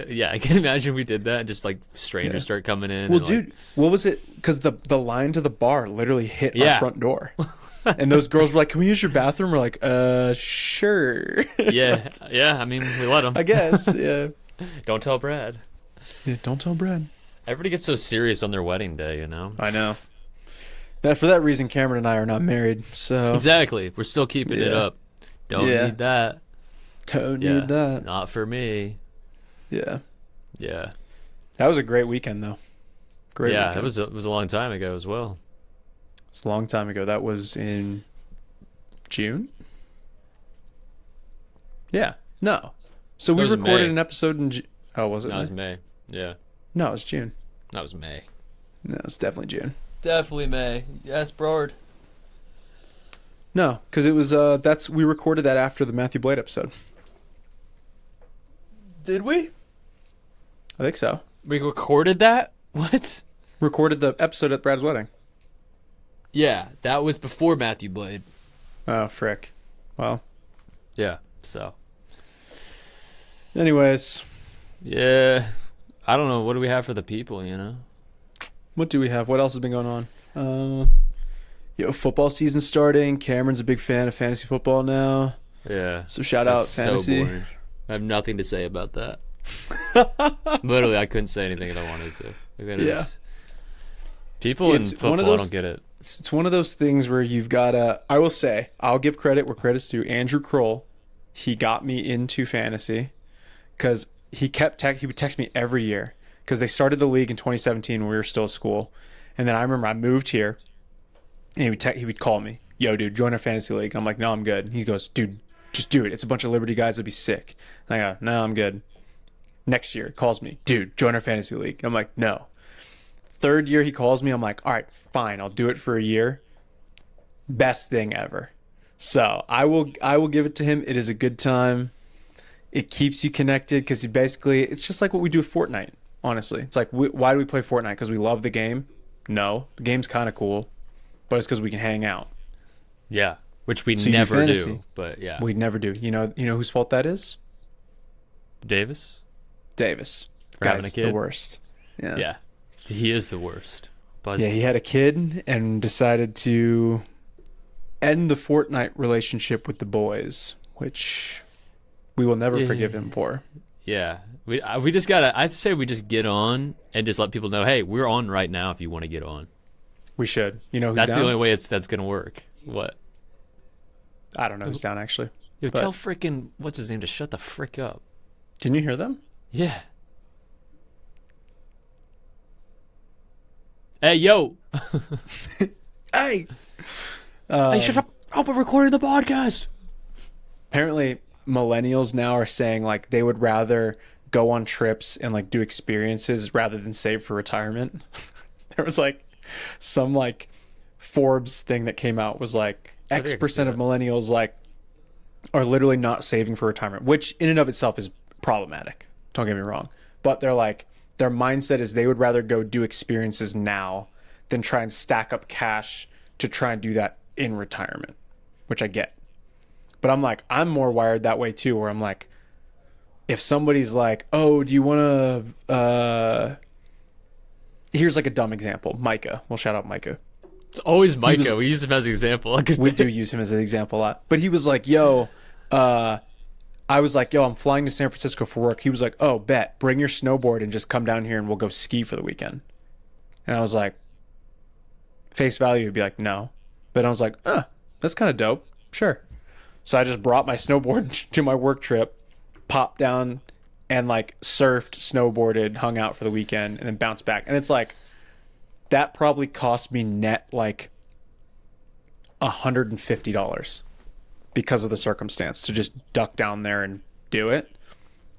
Yeah, I can imagine we did that and just like strangers start coming in. Well, and, dude, what was it? Because the line to the bar literally hit Yeah. our front door. And those girls were like, "Can we use your bathroom?" We're like, sure." yeah. I mean, we let them. I guess, yeah. Don't tell Brad. Yeah, don't tell Brad. Everybody gets so serious on their wedding day, I know. That for that reason, Cameron and I are not married. So Exactly. We're still keeping it up. Don't need that. Don't need that. Not for me. Yeah. Yeah. That was a great weekend, though. Great weekend. It was a long time ago as well. It's a long time ago. That was in June? Yeah. No. So we was in recorded May. an episode in June. Oh, was it? That was May. Yeah. No, it was June. That was May. No, it's definitely June. Definitely May. Yes, Broad. No, because it was we recorded that after the Matthew Blade episode. Did we? I think so. We recorded that? What? Recorded the episode at Brad's wedding. Yeah, that was before Matthew Blade. Oh, frick. Well. Yeah, so. Anyways. Yeah. I don't know. What do we have for the people, What do we have? What else has been going on? Football season starting. Cameron's a big fan of fantasy football now. Yeah. So shout out fantasy. So boring. I have nothing to say about that. Literally, I couldn't say anything if I wanted to. Yeah. People in football, I don't get it. It's one of those things where you've got to... I will say, I'll give credit where credit's due. Andrew Kroll, he got me into fantasy because he would text me every year because they started the league in 2017 when we were still at school. And then I remember I moved here and he would call me, "Yo, dude, join our fantasy league." I'm like, "No, I'm good." He goes, "Dude, just do it. It's a bunch of Liberty guys. It'll be sick." And I go, "No, I'm good." Next year, he calls me, "Dude, join our fantasy league." I'm like, "No." Third year he calls me, I'm like, "All right, fine, I'll do it for a year." Best thing ever. So I will give it to him. It is a good time. It keeps you connected because it's just like what we do with Fortnite, honestly. It's like, why do we play Fortnite? Because we love the game? No. The game's kind of cool, but it's because we can hang out. Yeah, which we So never do, but yeah. We never do. You know whose fault that is? Davis? Davis. For having a Guy's kid? the worst. Yeah. He is the worst. Yeah, he had a kid and decided to end the Fortnite relationship with the boys, which we will never forgive him for. Yeah. We just gotta, I'd say we just get on and just let people know, hey, we're on right now if you want to get on. We should. You know who's That's down? the only way that's gonna work. What? I don't know who's down, actually. Yo, tell frickin', what's his name, to shut the frick up. Can you hear them? Yeah. Hey, yo. Hey! Hey, shut up. I'll be recording the podcast. Apparently, millennials now are saying, like, they would rather go on trips and, like, do experiences rather than save for retirement. There was, like, some, like, Forbes thing that came out was, like, X% of millennials, like, are literally not saving for retirement, which in and of itself is problematic. Don't get me wrong. But they're like, their mindset is they would rather go do experiences now than try and stack up cash to try and do that in retirement, which I get. But I'm like, I'm more wired that way too, where I'm like, if somebody's like, "Oh, do you want to, here's like a dumb example. Micah. We'll shout out Micah. It's always Micah. We use him as an example. We do use him as an example a lot. But he was like, "Yo, I was like, yo, I'm flying to San Francisco for work." He was like, "Oh, bet. Bring your snowboard and just come down here and we'll go ski for the weekend." And I was like, face value would be like, no. But I was like, that's kind of dope. Sure. So I just brought my snowboard to my work trip, popped down and like surfed, snowboarded, hung out for the weekend, and then bounced back. And it's like, that probably cost me net like $150 because of the circumstance to just duck down there and do it.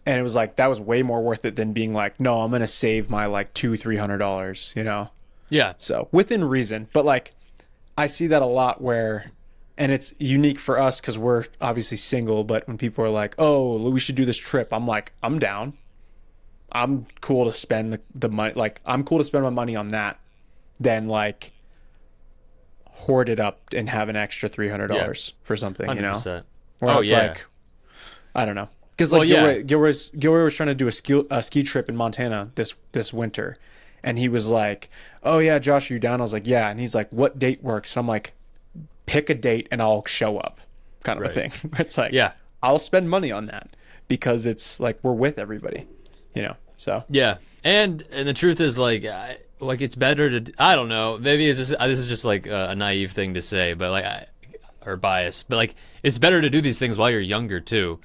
And it was like, that was way more worth it than being like, no, I'm going to save my like $200-$300, you know? Yeah. So within reason, but like, I see that a lot where, and it's unique for us because we're obviously single, but when people are like, "Oh, we should do this trip," I'm like, I'm down. I'm cool to spend the money. Like, I'm cool to spend my money on that than like hoard it up and have an extra $300 for something, you know? 100%. Or it's like, I don't know. Because like Gilroy was trying to do a ski trip in Montana this winter, and he was like, "Oh yeah, Josh, are you down?" I was like, "Yeah," and he's like, "What date works?" And I'm like, "Pick a date and I'll show up," kind of a thing. It's like, I'll spend money on that because it's like we're with everybody, you know. So and the truth is like it's better to, I don't know, maybe this is just like a naive thing to say, but like or bias, but like it's better to do these things while you're younger too.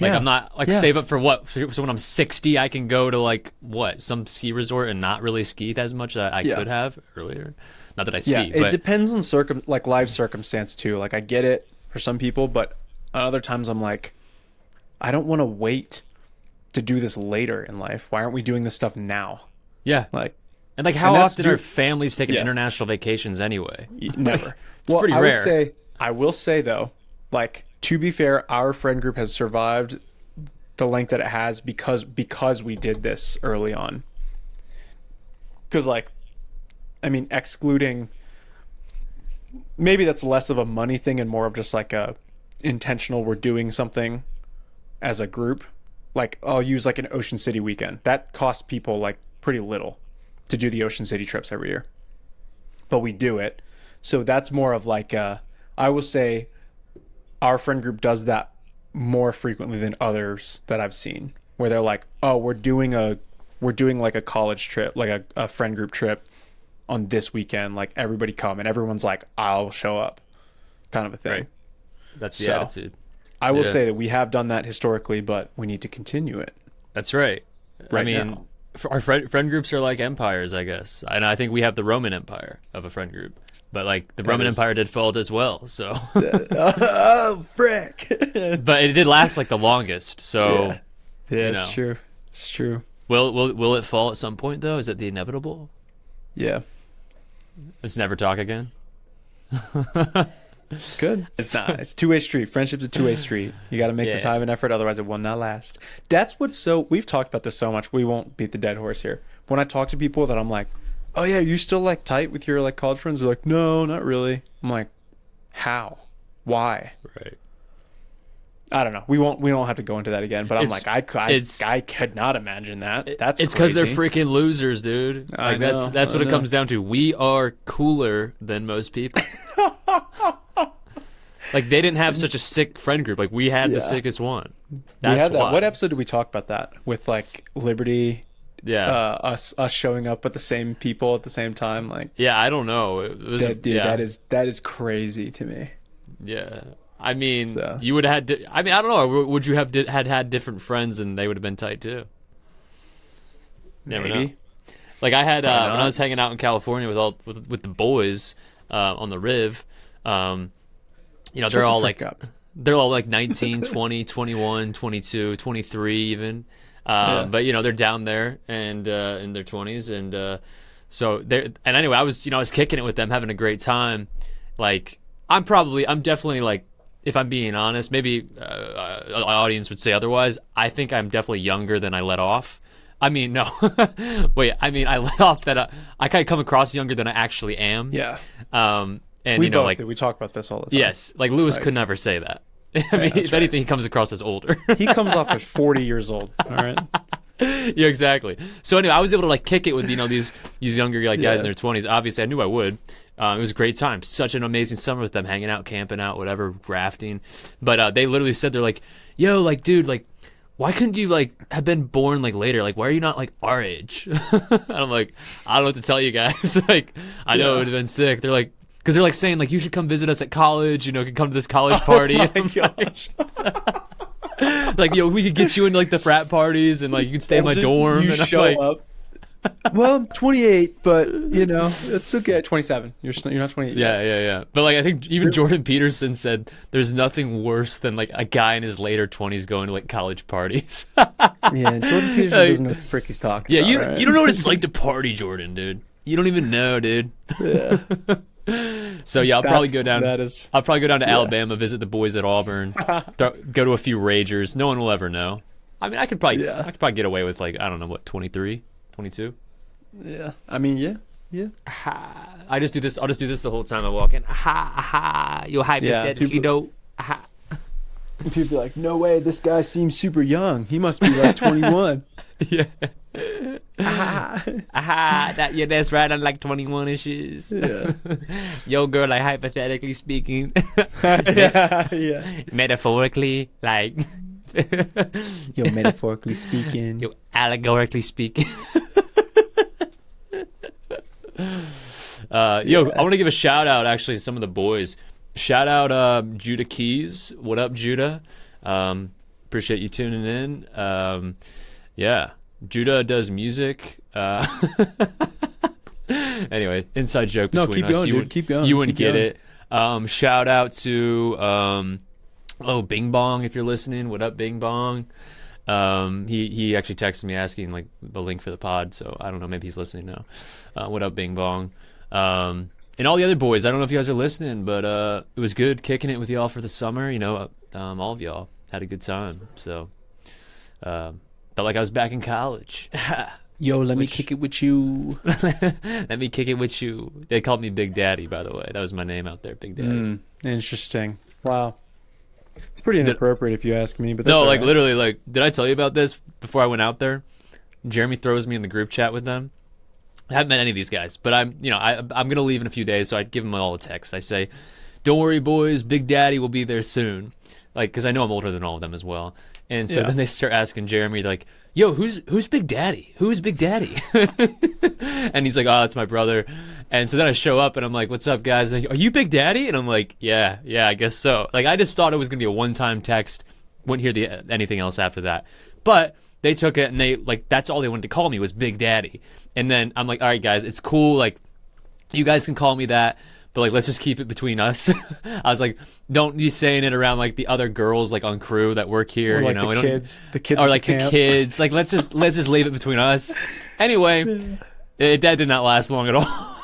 Like I'm not like save up for what, so when I'm 60 I can go to like some ski resort and not really ski as much as I could have earlier. Not that I ski. It depends on life circumstance too. Like I get it for some people, but other times I'm like, I don't want to wait to do this later in life. Why aren't we doing this stuff now? Yeah. Like, and like how often are families taking international vacations anyway? Never. It's pretty rare. I will say though, like, to be fair, our friend group has survived the length that it has because we did this early on. Because, like, I mean, excluding, maybe that's less of a money thing and more of just like a intentional, we're doing something as a group. Like, I'll use like an Ocean City weekend. That costs people like pretty little to do the Ocean City trips every year. But we do it. So that's more of like I will say our friend group does that more frequently than others that I've seen, where they're like, oh, we're doing like a college trip, like a friend group trip on this weekend, like everybody come, and everyone's like, I'll show up, kind of a thing. Right. That's the attitude. I will say that we have done that historically, but we need to continue it. That's right. I mean, our friend groups are like empires, I guess. And I think we have the Roman Empire of a friend group. But like the Roman Empire did fall as well, so. Oh, frick! But it did last like the longest, so. Yeah, it's true. It's true. Will it fall at some point though? Is it the inevitable? Yeah. Let's never talk again. Good. It's not. It's a two-way street. Friendship's a two-way street. You got to make the time and effort, otherwise it will not last. That's what's so. We've talked about this so much. We won't beat the dead horse here. When I talk to people that I'm like, oh yeah, you still like tight with your like college friends? They're like, no, not really. I'm like, how? Why? Right. I don't know. We don't have to go into that again. But I'm like, I could not imagine that. It's because they're freaking losers, dude. Like that's what it comes down to. We are cooler than most people. Like they didn't have such a sick friend group. Like we had the sickest one. That's why. What episode did we talk about that with like Liberty? Yeah, us showing up with the same people at the same time, like I don't know. It was, that is crazy to me. Yeah, I mean, you would have had. I don't know. Would you have had different friends and they would have been tight too? Never know. Like I had when I was hanging out in California with the boys on the Riv. You know, they're all like 19, 20, 21, 22, 23 even. But you know they're down there and in their 20s, and so they and anyway I was kicking it with them, having a great time. Like I'm definitely like, if I'm being honest, maybe an audience would say otherwise. I think I'm definitely younger than I let off. I mean, no, wait. I mean, I let off that I kind of come across younger than I actually am. Yeah. And we both do. We talk about this all the time. Yes, like Lewis could never say that. I mean, if anything, he comes across as older. He comes off as 40 years old. All right. Yeah, exactly. So anyway, I was able to like kick it with these younger like guys in their 20s. Obviously, I knew I would. It was a great time. Such an amazing summer with them, hanging out, camping out, whatever, rafting. But they literally said, they're like, "Yo, like, dude, like, why couldn't you like have been born like later? Like, why are you not like our age?" And I'm like, I don't know what to tell you guys. Like, I know it would have been sick. They're like. Because they're like saying like, you should come visit us at college, you know, could come to this college party. Oh my gosh. Like, yo, we could get you into like the frat parties and like you could stay in my dorm. You and show up. Well, I'm 28, but you know, it's okay. 27. You're not 28 yet. Yeah. But like, I think even Jordan Peterson said there's nothing worse than like a guy in his later 20s going to like college parties. Yeah, Jordan Peterson doesn't know what the frick he's talking about. Yeah, you don't know what it's like to party, Jordan, dude. You don't even know, dude. Yeah. So yeah, I'll probably go down to Alabama, visit the boys at Auburn, go to a few ragers. No one will ever know. I mean, I could probably get away with like, I don't know, what, 23, 22? Yeah. I mean, yeah. Yeah. Aha. I just do this. I'll just do this the whole time I walk in. Aha, aha. You hypothetically don't. Aha. People be like, no way, this guy seems super young. He must be like 21. Yeah. Aha. That's right. I'm like 21-ish. Yeah. Yo, girl, like hypothetically speaking. Yeah. Metaphorically, like. Yo, metaphorically speaking. Yo, allegorically speaking. I want to give a shout out actually to some of the boys. Shout out Judah Keys. What up, Judah? Appreciate you tuning in. Judah does music. Anyway, inside joke between us. Keep going. You wouldn't get it. Shout out to Bing Bong, if you're listening. What up, Bing Bong? He actually texted me asking like the link for the pod, so I don't know, maybe he's listening now. What up, Bing Bong? And all the other boys, I don't know if you guys are listening, but it was good kicking it with y'all for the summer. All of y'all had a good time, so felt like I was back in college. Yo, let me kick it with you. Let me kick it with you. They called me Big Daddy, by the way. That was my name out there, Big Daddy. Interesting. Wow. It's pretty inappropriate if you ask me. But no, like literally, like, did I tell you about this before I went out there? Jeremy throws me in the group chat with them. I haven't met any of these guys, but I'm gonna leave in a few days, so I'd give them all a text. I say, "Don't worry, boys, Big Daddy will be there soon," like because I know I'm older than all of them as well. And so then they start asking Jeremy, like, "Yo, who's Big Daddy? Who's Big Daddy?" And he's like, "Oh, it's my brother." And so then I show up and I'm like, "What's up, guys?" And like, "Are you Big Daddy?" And I'm like, "Yeah, I guess so." Like I just thought it was gonna be a one-time text. Wouldn't hear anything else after that, but. They took it and they like that's all they wanted to call me was Big Daddy. And then I'm like, all right, guys, it's cool. Like, you guys can call me that, but like let's just keep it between us. I was like, don't be saying it around like the other girls like on crew that work here. Or, like, the kids, or like the kids. Like let's just leave it between us. Anyway, that did not last long at all.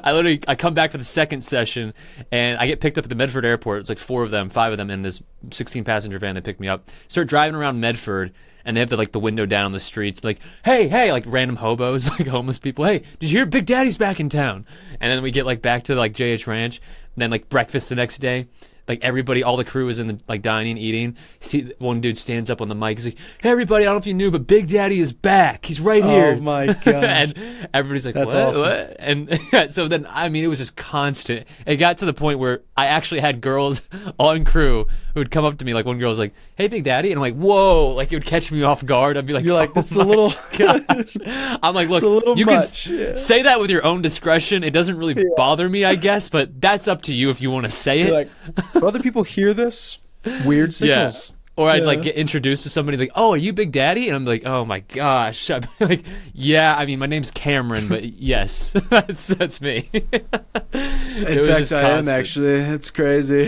I come back for the second session and I get picked up at the Medford airport. It's like 5 of them in this 16 passenger van. They pick me up, start driving around Medford, and they have the window down on the streets, like, hey, like random hobos, like homeless people. Hey, did you hear Big Daddy's back in town? And then we get like back to like JH Ranch, and then like breakfast the next day. Like everybody, all the crew is in the like dining, eating. See, one dude stands up on the mic. He's like, "Hey, everybody! I don't know if you knew, but Big Daddy is back. He's right here." Oh my gosh! And everybody's like, That's "What? awesome. What?" And so then, I mean, it was just constant. It got to the point where I actually had girls on crew who would come up to me. Like one girl was like, "Hey, Big Daddy," and I'm like, "Whoa!" Like it would catch me off guard. I'd be like, "You're like, oh this is a little." gosh. I'm like, "Look, you much. can say that with your own discretion. It doesn't really bother me, I guess, but that's up to you if you want to say it." You're like, "Do other people hear this? Weird signals." Yeah. Or I'd like get introduced to somebody like, "Oh, are you Big Daddy?" And I'm like, "Oh my gosh!" I'm like, "Yeah, I mean, my name's Cameron, but yes, that's me." In fact, I am actually. It's crazy.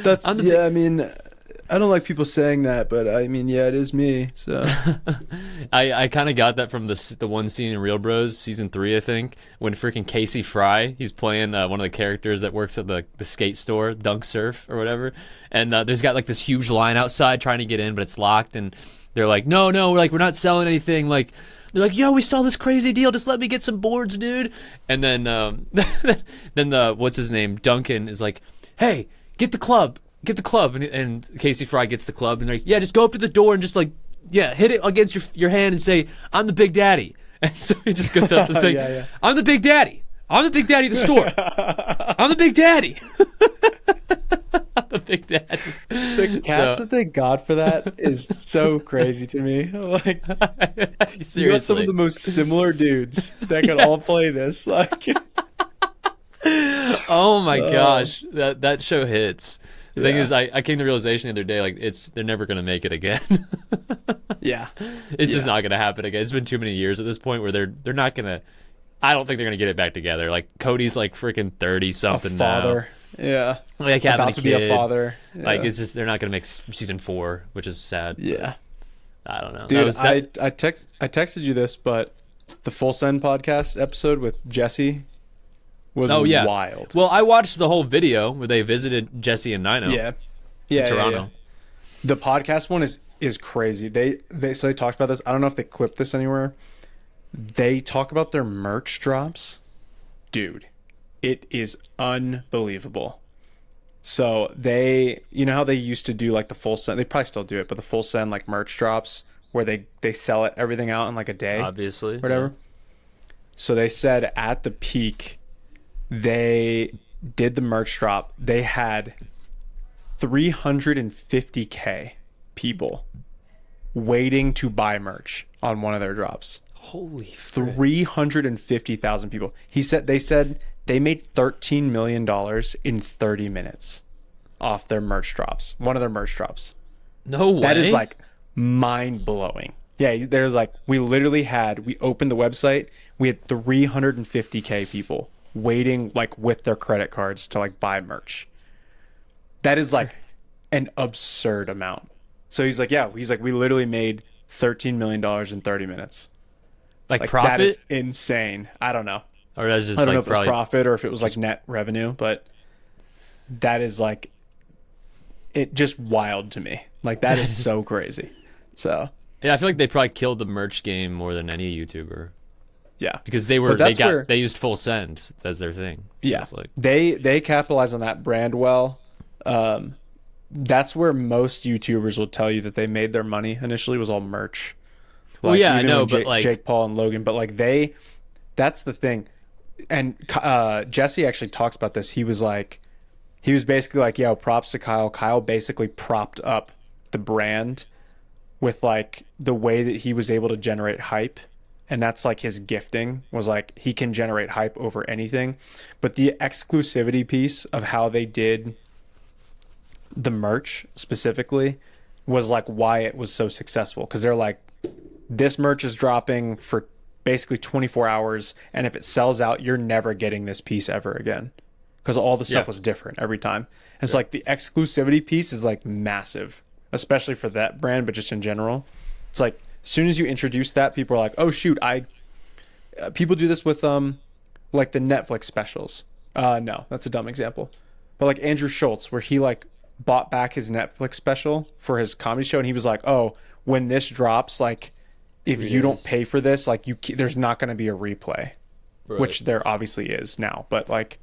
That's I mean, I don't like people saying that, but I mean, yeah, it is me. So I kind of got that from the one scene in Real Bros season 3, I think, when freaking Casey Fry, he's playing one of the characters that works at the skate store, Dunk Surf or whatever, and there's got like this huge line outside trying to get in, but it's locked, and they're like, no, we're not selling anything, like. They're like, "Yo, we saw this crazy deal. Just let me get some boards, dude." And then, then what's his name, Duncan, is like, "Hey, get the club," and Casey Fry gets the club, and they're like, "Yeah, just go up to the door and just like, hit it against your hand and say, 'I'm the Big Daddy.'" And so he just goes up to the thing, "I'm the Big Daddy. I'm the Big Daddy of the store. I'm the Big Daddy." I'm the Big Daddy. The cast that they got for that is so crazy to me. Like, seriously, you got some of the most similar dudes that could all play this. Like, oh my gosh, that show hits. The thing is, I came to the realization the other day, like they're never gonna make it again. It's just not gonna happen again. It's been too many years at this point where they're not gonna. I don't think they're gonna get it back together. Like Cody's like freaking 30 something now. Yeah, like having about to be a father. Yeah. Like it's just they're not gonna make season 4, which is sad. Yeah, I don't know, dude. I texted you this, but the Full Send podcast episode with Jesse was wild. Well, I watched the whole video where they visited Jesse and Nino. In Toronto. Yeah. The podcast one is crazy. They talked about this. I don't know if they clipped this anywhere, They talk about their merch drops. Dude, it is unbelievable. So you know how they used to do like the full send, they probably still do it, but the full send like merch drops where they sell everything out in like a day, Obviously. whatever. Yeah. So they said at the peak, they did the merch drop. They had 350K people waiting to buy merch on one of their drops. Holy frick. 350,000 people. They said they made $13 million in 30 minutes off their merch drops. One of their merch drops. No way. That is like mind blowing. Yeah, there's like we opened the website, we had 350K people waiting like with their credit cards to like buy merch. That is like an absurd amount. So he's like, we literally made $13 million in 30 minutes. Like profit? That is insane. I don't know. Or that's just I don't like know if it was profit or if it was like net revenue, but that is like it just wild to me. Like that is so crazy. So yeah, I feel like they probably killed the merch game more than any YouTuber. Yeah, because they used full send as their thing. Yeah, like. they capitalize on that brand well. That's where most YouTubers will tell you that they made their money initially was all merch. Like, well, yeah, I know, but like Jake Paul and Logan, but like that's the thing. And Jesse actually talks about this. He was basically like, yo, props to Kyle. Kyle basically propped up the brand with like the way that he was able to generate hype. And that's like his gifting was like he can generate hype over anything. But the exclusivity piece of how they did the merch specifically was like why it was so successful. Because they're like, this merch is dropping for basically 24 hours. And if it sells out, you're never getting this piece ever again. Because all the stuff was different every time. And so like the exclusivity piece is like massive, especially for that brand, but just in general. It's like, as soon as you introduce that, people are like, "Oh shoot, people do this with like the Netflix specials." No, that's a dumb example. But like Andrew Schultz, where he like bought back his Netflix special for his comedy show, and he was like, "Oh, when this drops, like if you don't pay for this, like there's not going to be a replay," which there obviously is now. But like,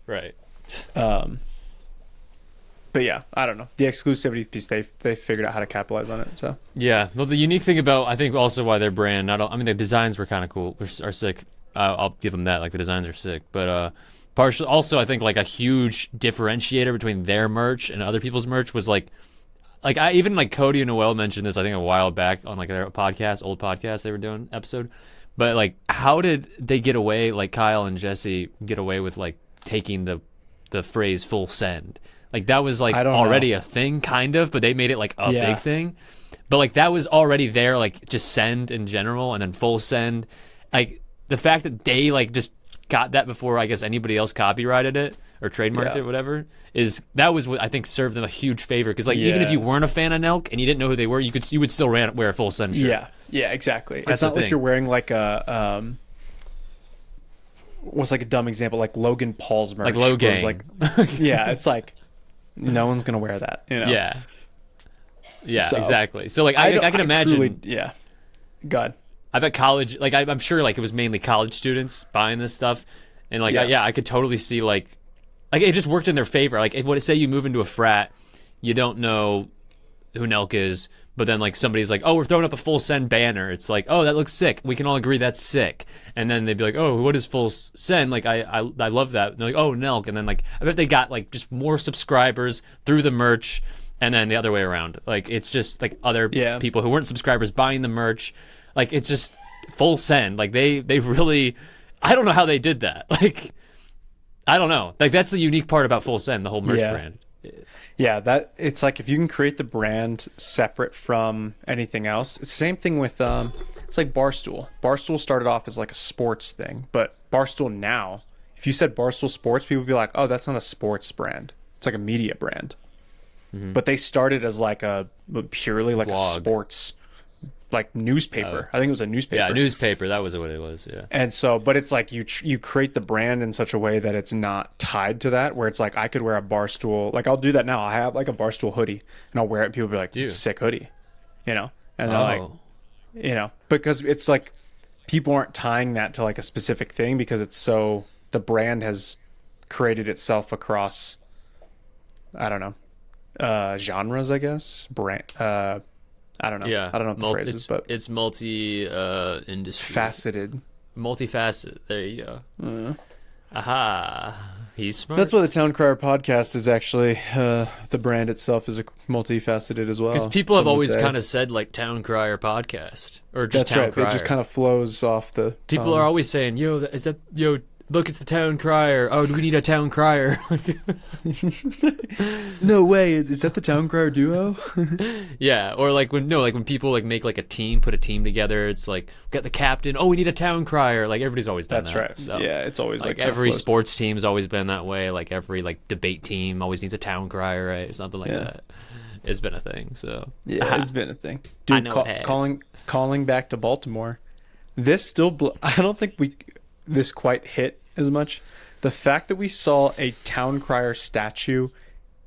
but yeah, I don't know. The exclusivity piece, they figured out how to capitalize on it. So yeah, well, the unique thing about I think also why their brand, the designs were kind of cool, are sick. I'll give them that. Like the designs are sick, but partially also I think like a huge differentiator between their merch and other people's merch was like I even like Cody and Noel mentioned this I think a while back on like their old podcast they were doing episode, but like how did they get away, like Kyle and Jesse get away with like taking the phrase full send? Like that was like already a thing kind of, but they made it like a big thing. But like that was already there, like just send in general and then full send. Like the fact that they like just got that before I guess anybody else copyrighted it or trademarked it, whatever, that was what I think served them a huge favor. Because like even if you weren't a fan of NELK and you didn't know who they were, you would still wear a full send shirt. Yeah, exactly. That's it's not like you're wearing like a what's like a dumb example, like Logan Paul's merch. Like Logan. Like yeah, it's like no one's gonna wear that, you know? Yeah, so, exactly. So like I can imagine. Truly, God. I bet college, like I'm sure, like it was mainly college students buying this stuff, and like I could totally see like it just worked in their favor. Like say you move into a frat, you don't know who NELK is, but then like somebody's like, oh, we're throwing up a full send banner. It's like, oh, that looks sick. We can all agree that's sick. And then they'd be like, oh, what is full send? Like I love that. And they're like, oh, NELK. And then like I bet they got like just more subscribers through the merch, and then the other way around. Like it's just like other people who weren't subscribers buying the merch. Like it's just full send. Like they really, I don't know how they did that. Like I don't know. Like that's the unique part about full send, the whole merch brand. Yeah, that it's like if you can create the brand separate from anything else. It's the same thing with it's like Barstool. Barstool started off as like a sports thing, but Barstool now, if you said Barstool Sports, people would be like, "Oh, that's not a sports brand. It's like a media brand." Mm-hmm. But they started as like a purely like a sports like newspaper. I think it was a newspaper. Yeah, newspaper. That was what it was. Yeah. And so, but it's like you create the brand in such a way that it's not tied to that. Where it's like I could wear a Barstool. Like I'll do that now. I have like a Barstool hoodie, and I'll wear it. And people will be like, "Dude, sick hoodie," you know. And they're like, you know, because it's like people aren't tying that to like a specific thing because the brand has created itself across, I don't know, genres, I guess. I don't know. Yeah, I don't know what the phrase is, but it's multi industry, faceted, multifaceted. There you go. Aha, he's smart. That's why the Towne Crier Podcast is actually the brand itself is multifaceted as well. Because people have always kind of said like Towne Crier Podcast or just that's Towne right. Crier. It just kind of flows off the. People tongue. are always saying, "Yo, is that yo? Look, it's the Towne Crier. Oh, do we need a Towne Crier?" No way! Is that the Towne Crier duo? Yeah, or like when people like make like a team, put a team together. It's like we got the captain. Oh, we need a Towne Crier. Like everybody's always done That's that. right. So, yeah, it's always like every sports team has always been that way. Like every like debate team always needs a Towne Crier, right? Something like that. It's been a thing. So yeah, it's been a thing. Dude, I know it has. calling back to Baltimore. This still, I don't think this quite hit as much. The fact that we saw a Towne Crier statue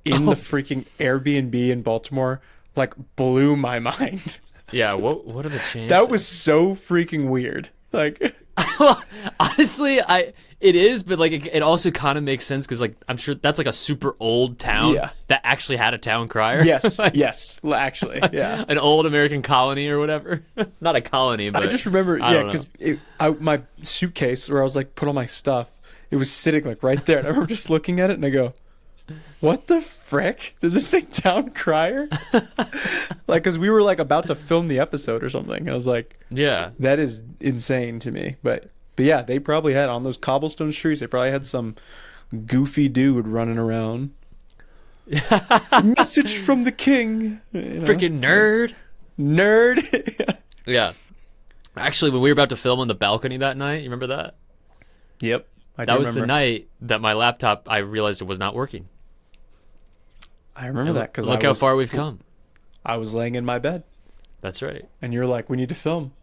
in the freaking Airbnb in Baltimore, like, blew my mind. Yeah, what are the chances? That was so freaking weird. Like, honestly, it is, but like it also kind of makes sense because like I'm sure that's like a super old town that actually had a Towne Crier. Yes, like, yes, actually, yeah, an old American colony or whatever. Not a colony, but I just remember, because my suitcase where I was like put all my stuff, it was sitting like right there, and I remember just looking at it and I go, "What the frick? Does it say Towne Crier?" Like, because we were like about to film the episode or something. I was like, yeah, that is insane to me. But yeah, they probably had on those cobblestone streets. They probably had some goofy dude running around. Message from the king. Freaking nerd. Yeah. Actually, when we were about to film on the balcony that night, you remember that? Yep. That was the night that my laptop, I realized it was not working. I remember that because look how far we've come. I was laying in my bed. That's right. And you're like, "We need to film,"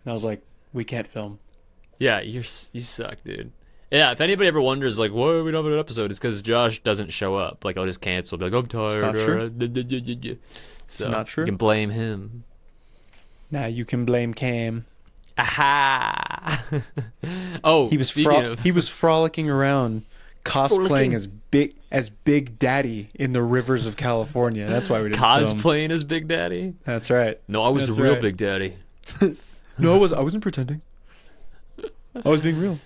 and I was like, "We can't film." Yeah, you suck, dude. Yeah, if anybody ever wonders, like, why are we not having an episode, it's because Josh doesn't show up. Like, I'll just cancel. Be like, I'm tired. It's not true. So it's not true. You can blame him. Nah, you can blame Cam. Aha! Oh, he was frolicking around, cosplaying as Big Daddy in the rivers of California. That's why we didn't cosplaying as Big Daddy. That's right. No, I was the real Big Daddy. No, I wasn't pretending. I was being real.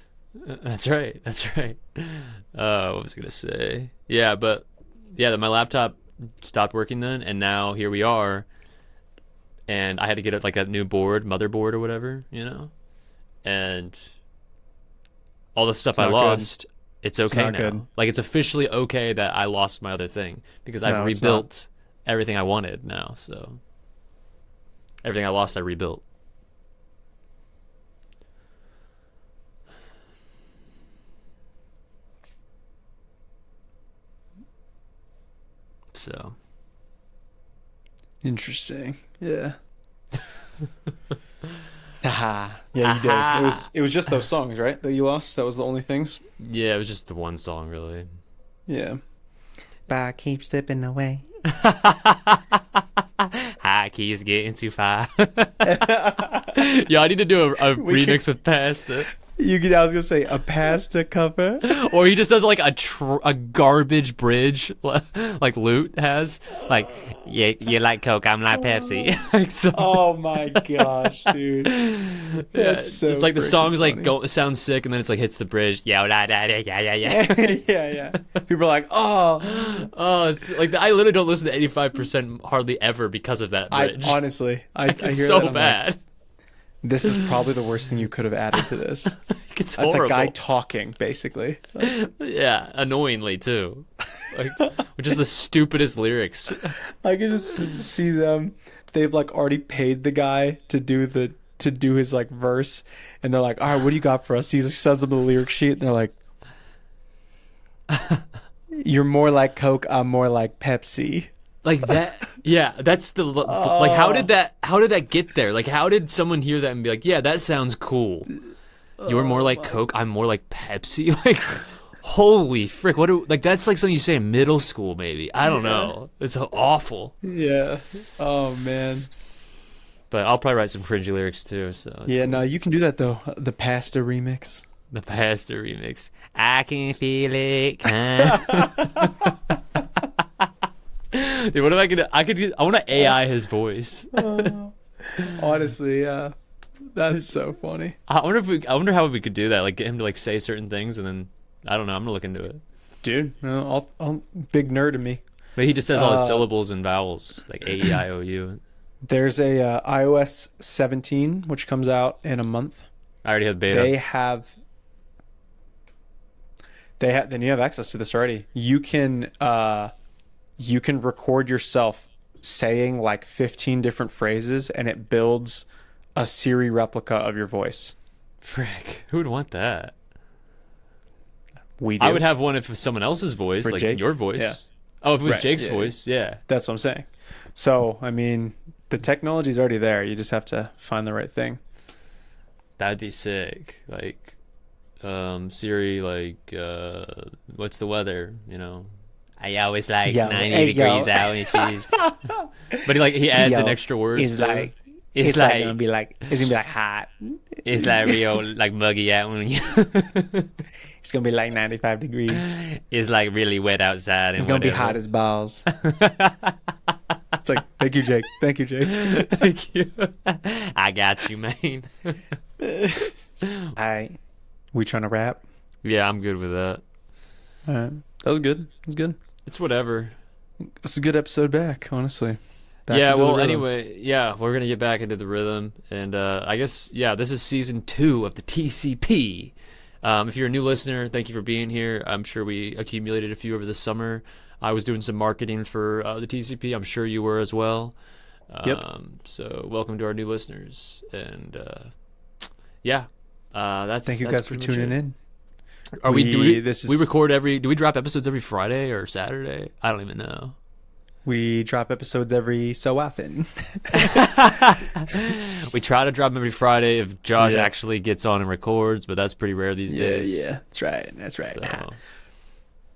That's right. What was I gonna say? Yeah, my laptop stopped working then, and now here we are. And I had to get like a new motherboard or whatever, and all the stuff I lost. It's okay now. Good. Like, it's officially okay that I lost my other thing because I've rebuilt everything I wanted now. So everything I lost, I rebuilt. So interesting. Yeah. Haha. Yeah, you did. It was just those songs, right? That you lost. That was the only things. Yeah, it was just the one song, really. Yeah. Bar keeps slipping away. High keys getting too far. Yo, I need to do a remix with Pasta. I was gonna say a pasta cover, or he just does like a garbage bridge, like Lute has. Like, yeah, you like Coke, I'm like Pepsi. Like, so, oh my gosh, dude! That's so it's like the song's funny. like sounds sick, and then it's like hits the bridge. Yeah. Yeah. People are like, oh, it's like I literally don't listen to 85% hardly ever because of that bridge. Honestly, I hear so that, bad. Like, this is probably the worst thing you could have added to this. It's That's horrible. a guy talking, basically. Like, yeah, annoyingly too. Like, which is the stupidest lyrics. I can just see them. They've like already paid the guy to do his like verse, and they're like, "All right, what do you got for us?" He sends them the lyric sheet, and they're like, "You're more like Coke, I'm more like Pepsi." Like that. Yeah, that's the like. How did that get there? Like, how did someone hear that and be like, "Yeah, that sounds cool." You're more like Coke, I'm more like Pepsi. Like, holy frick! Like that's like something you say in middle school, maybe. I don't know. It's awful. Yeah. Oh man. But I'll probably write some cringy lyrics too. So it's Yeah, cool. no, you can do that though. The pasta remix. The Pasta remix. I can feel it. Dude, what am I gonna? I want to AI his voice. Honestly, yeah, that's so funny, I wonder how we could do that. Like get him to like say certain things, and then I don't know. I'm gonna look into it. dude. No, I'll big nerd in me. But he just says all his syllables and vowels, like A, E, I, O, U. There's a iOS 17 which comes out in a month. I already have beta. Then you have access to this already. You can record yourself saying like 15 different phrases, and it builds a Siri replica of your voice. Frick, who would want that? We do. I would have one if it was someone else's voice, For like Jake? your voice. Yeah. Oh, if it was Right, Jake's yeah, voice, yeah. That's what I'm saying. So, I mean, the technology's already there. You just have to find the right thing. That'd be sick. Like, Siri, like, what's the weather? You know, I always like Yo, 90 hey, degrees yo. out and cheese. But he adds an extra word. It's like it's gonna be like hot. it's like real like muggy out when you. It's gonna be like 95 degrees. It's like really wet outside. And It's gonna be whatever. hot as balls. It's like, thank you, Jake. Thank you, Jake. Thank you. I got you, man. All right, we trying to wrap? Yeah, I'm good with that. All right, that was good. It was good. It's whatever. It's a good episode back, honestly. Back Yeah, into the well, rhythm. anyway, yeah, we're going to get back into the rhythm. And I guess, yeah, this is season 2 of the TCP. If you're a new listener, thank you for being here. I'm sure we accumulated a few over the summer. I was doing some marketing for the TCP. I'm sure you were as well. Yep. So welcome to our new listeners. And yeah, that's Thank you that's guys for pretty much tuning it. in. Are we This is we record do we drop episodes every Friday or Saturday? I don't even know. We drop episodes every so often. We try to drop them every Friday if Josh Yeah. actually gets on and records, but that's pretty rare these days. Yeah, that's right. That's right. So,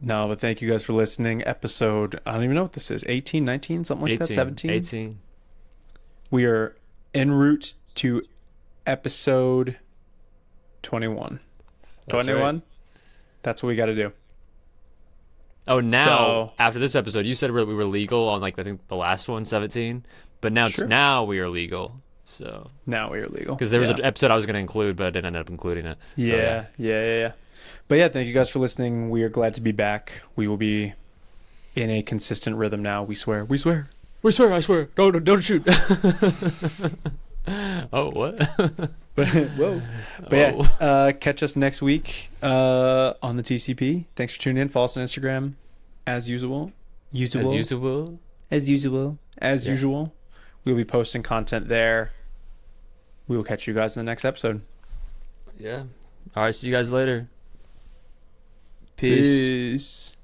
No, but thank you guys for listening. Episode, I don't even know what this is, 18, 19, something like that, 17? 18. We are en route to episode 21. That's 21? right. That's what we got to do. Oh, now So- after this episode, you said we were legal on like I think the last one, 17, but now Sure. now we are legal. So Now we are legal. because there was an episode I was going to include, but I didn't end up including it. So, Yeah. But yeah, thank you guys for listening. We are glad to be back. We will be in a consistent rhythm now. We swear. We swear. We swear, I swear. Don't shoot. Oh, what? But whoa. But yeah, catch us next week on the TCP. Thanks for tuning in. Follow us on Instagram as usual. As usual. As Yeah. usual. We'll be posting content there. We will catch you guys in the next episode. Yeah. All right. See you guys later. Peace. Peace.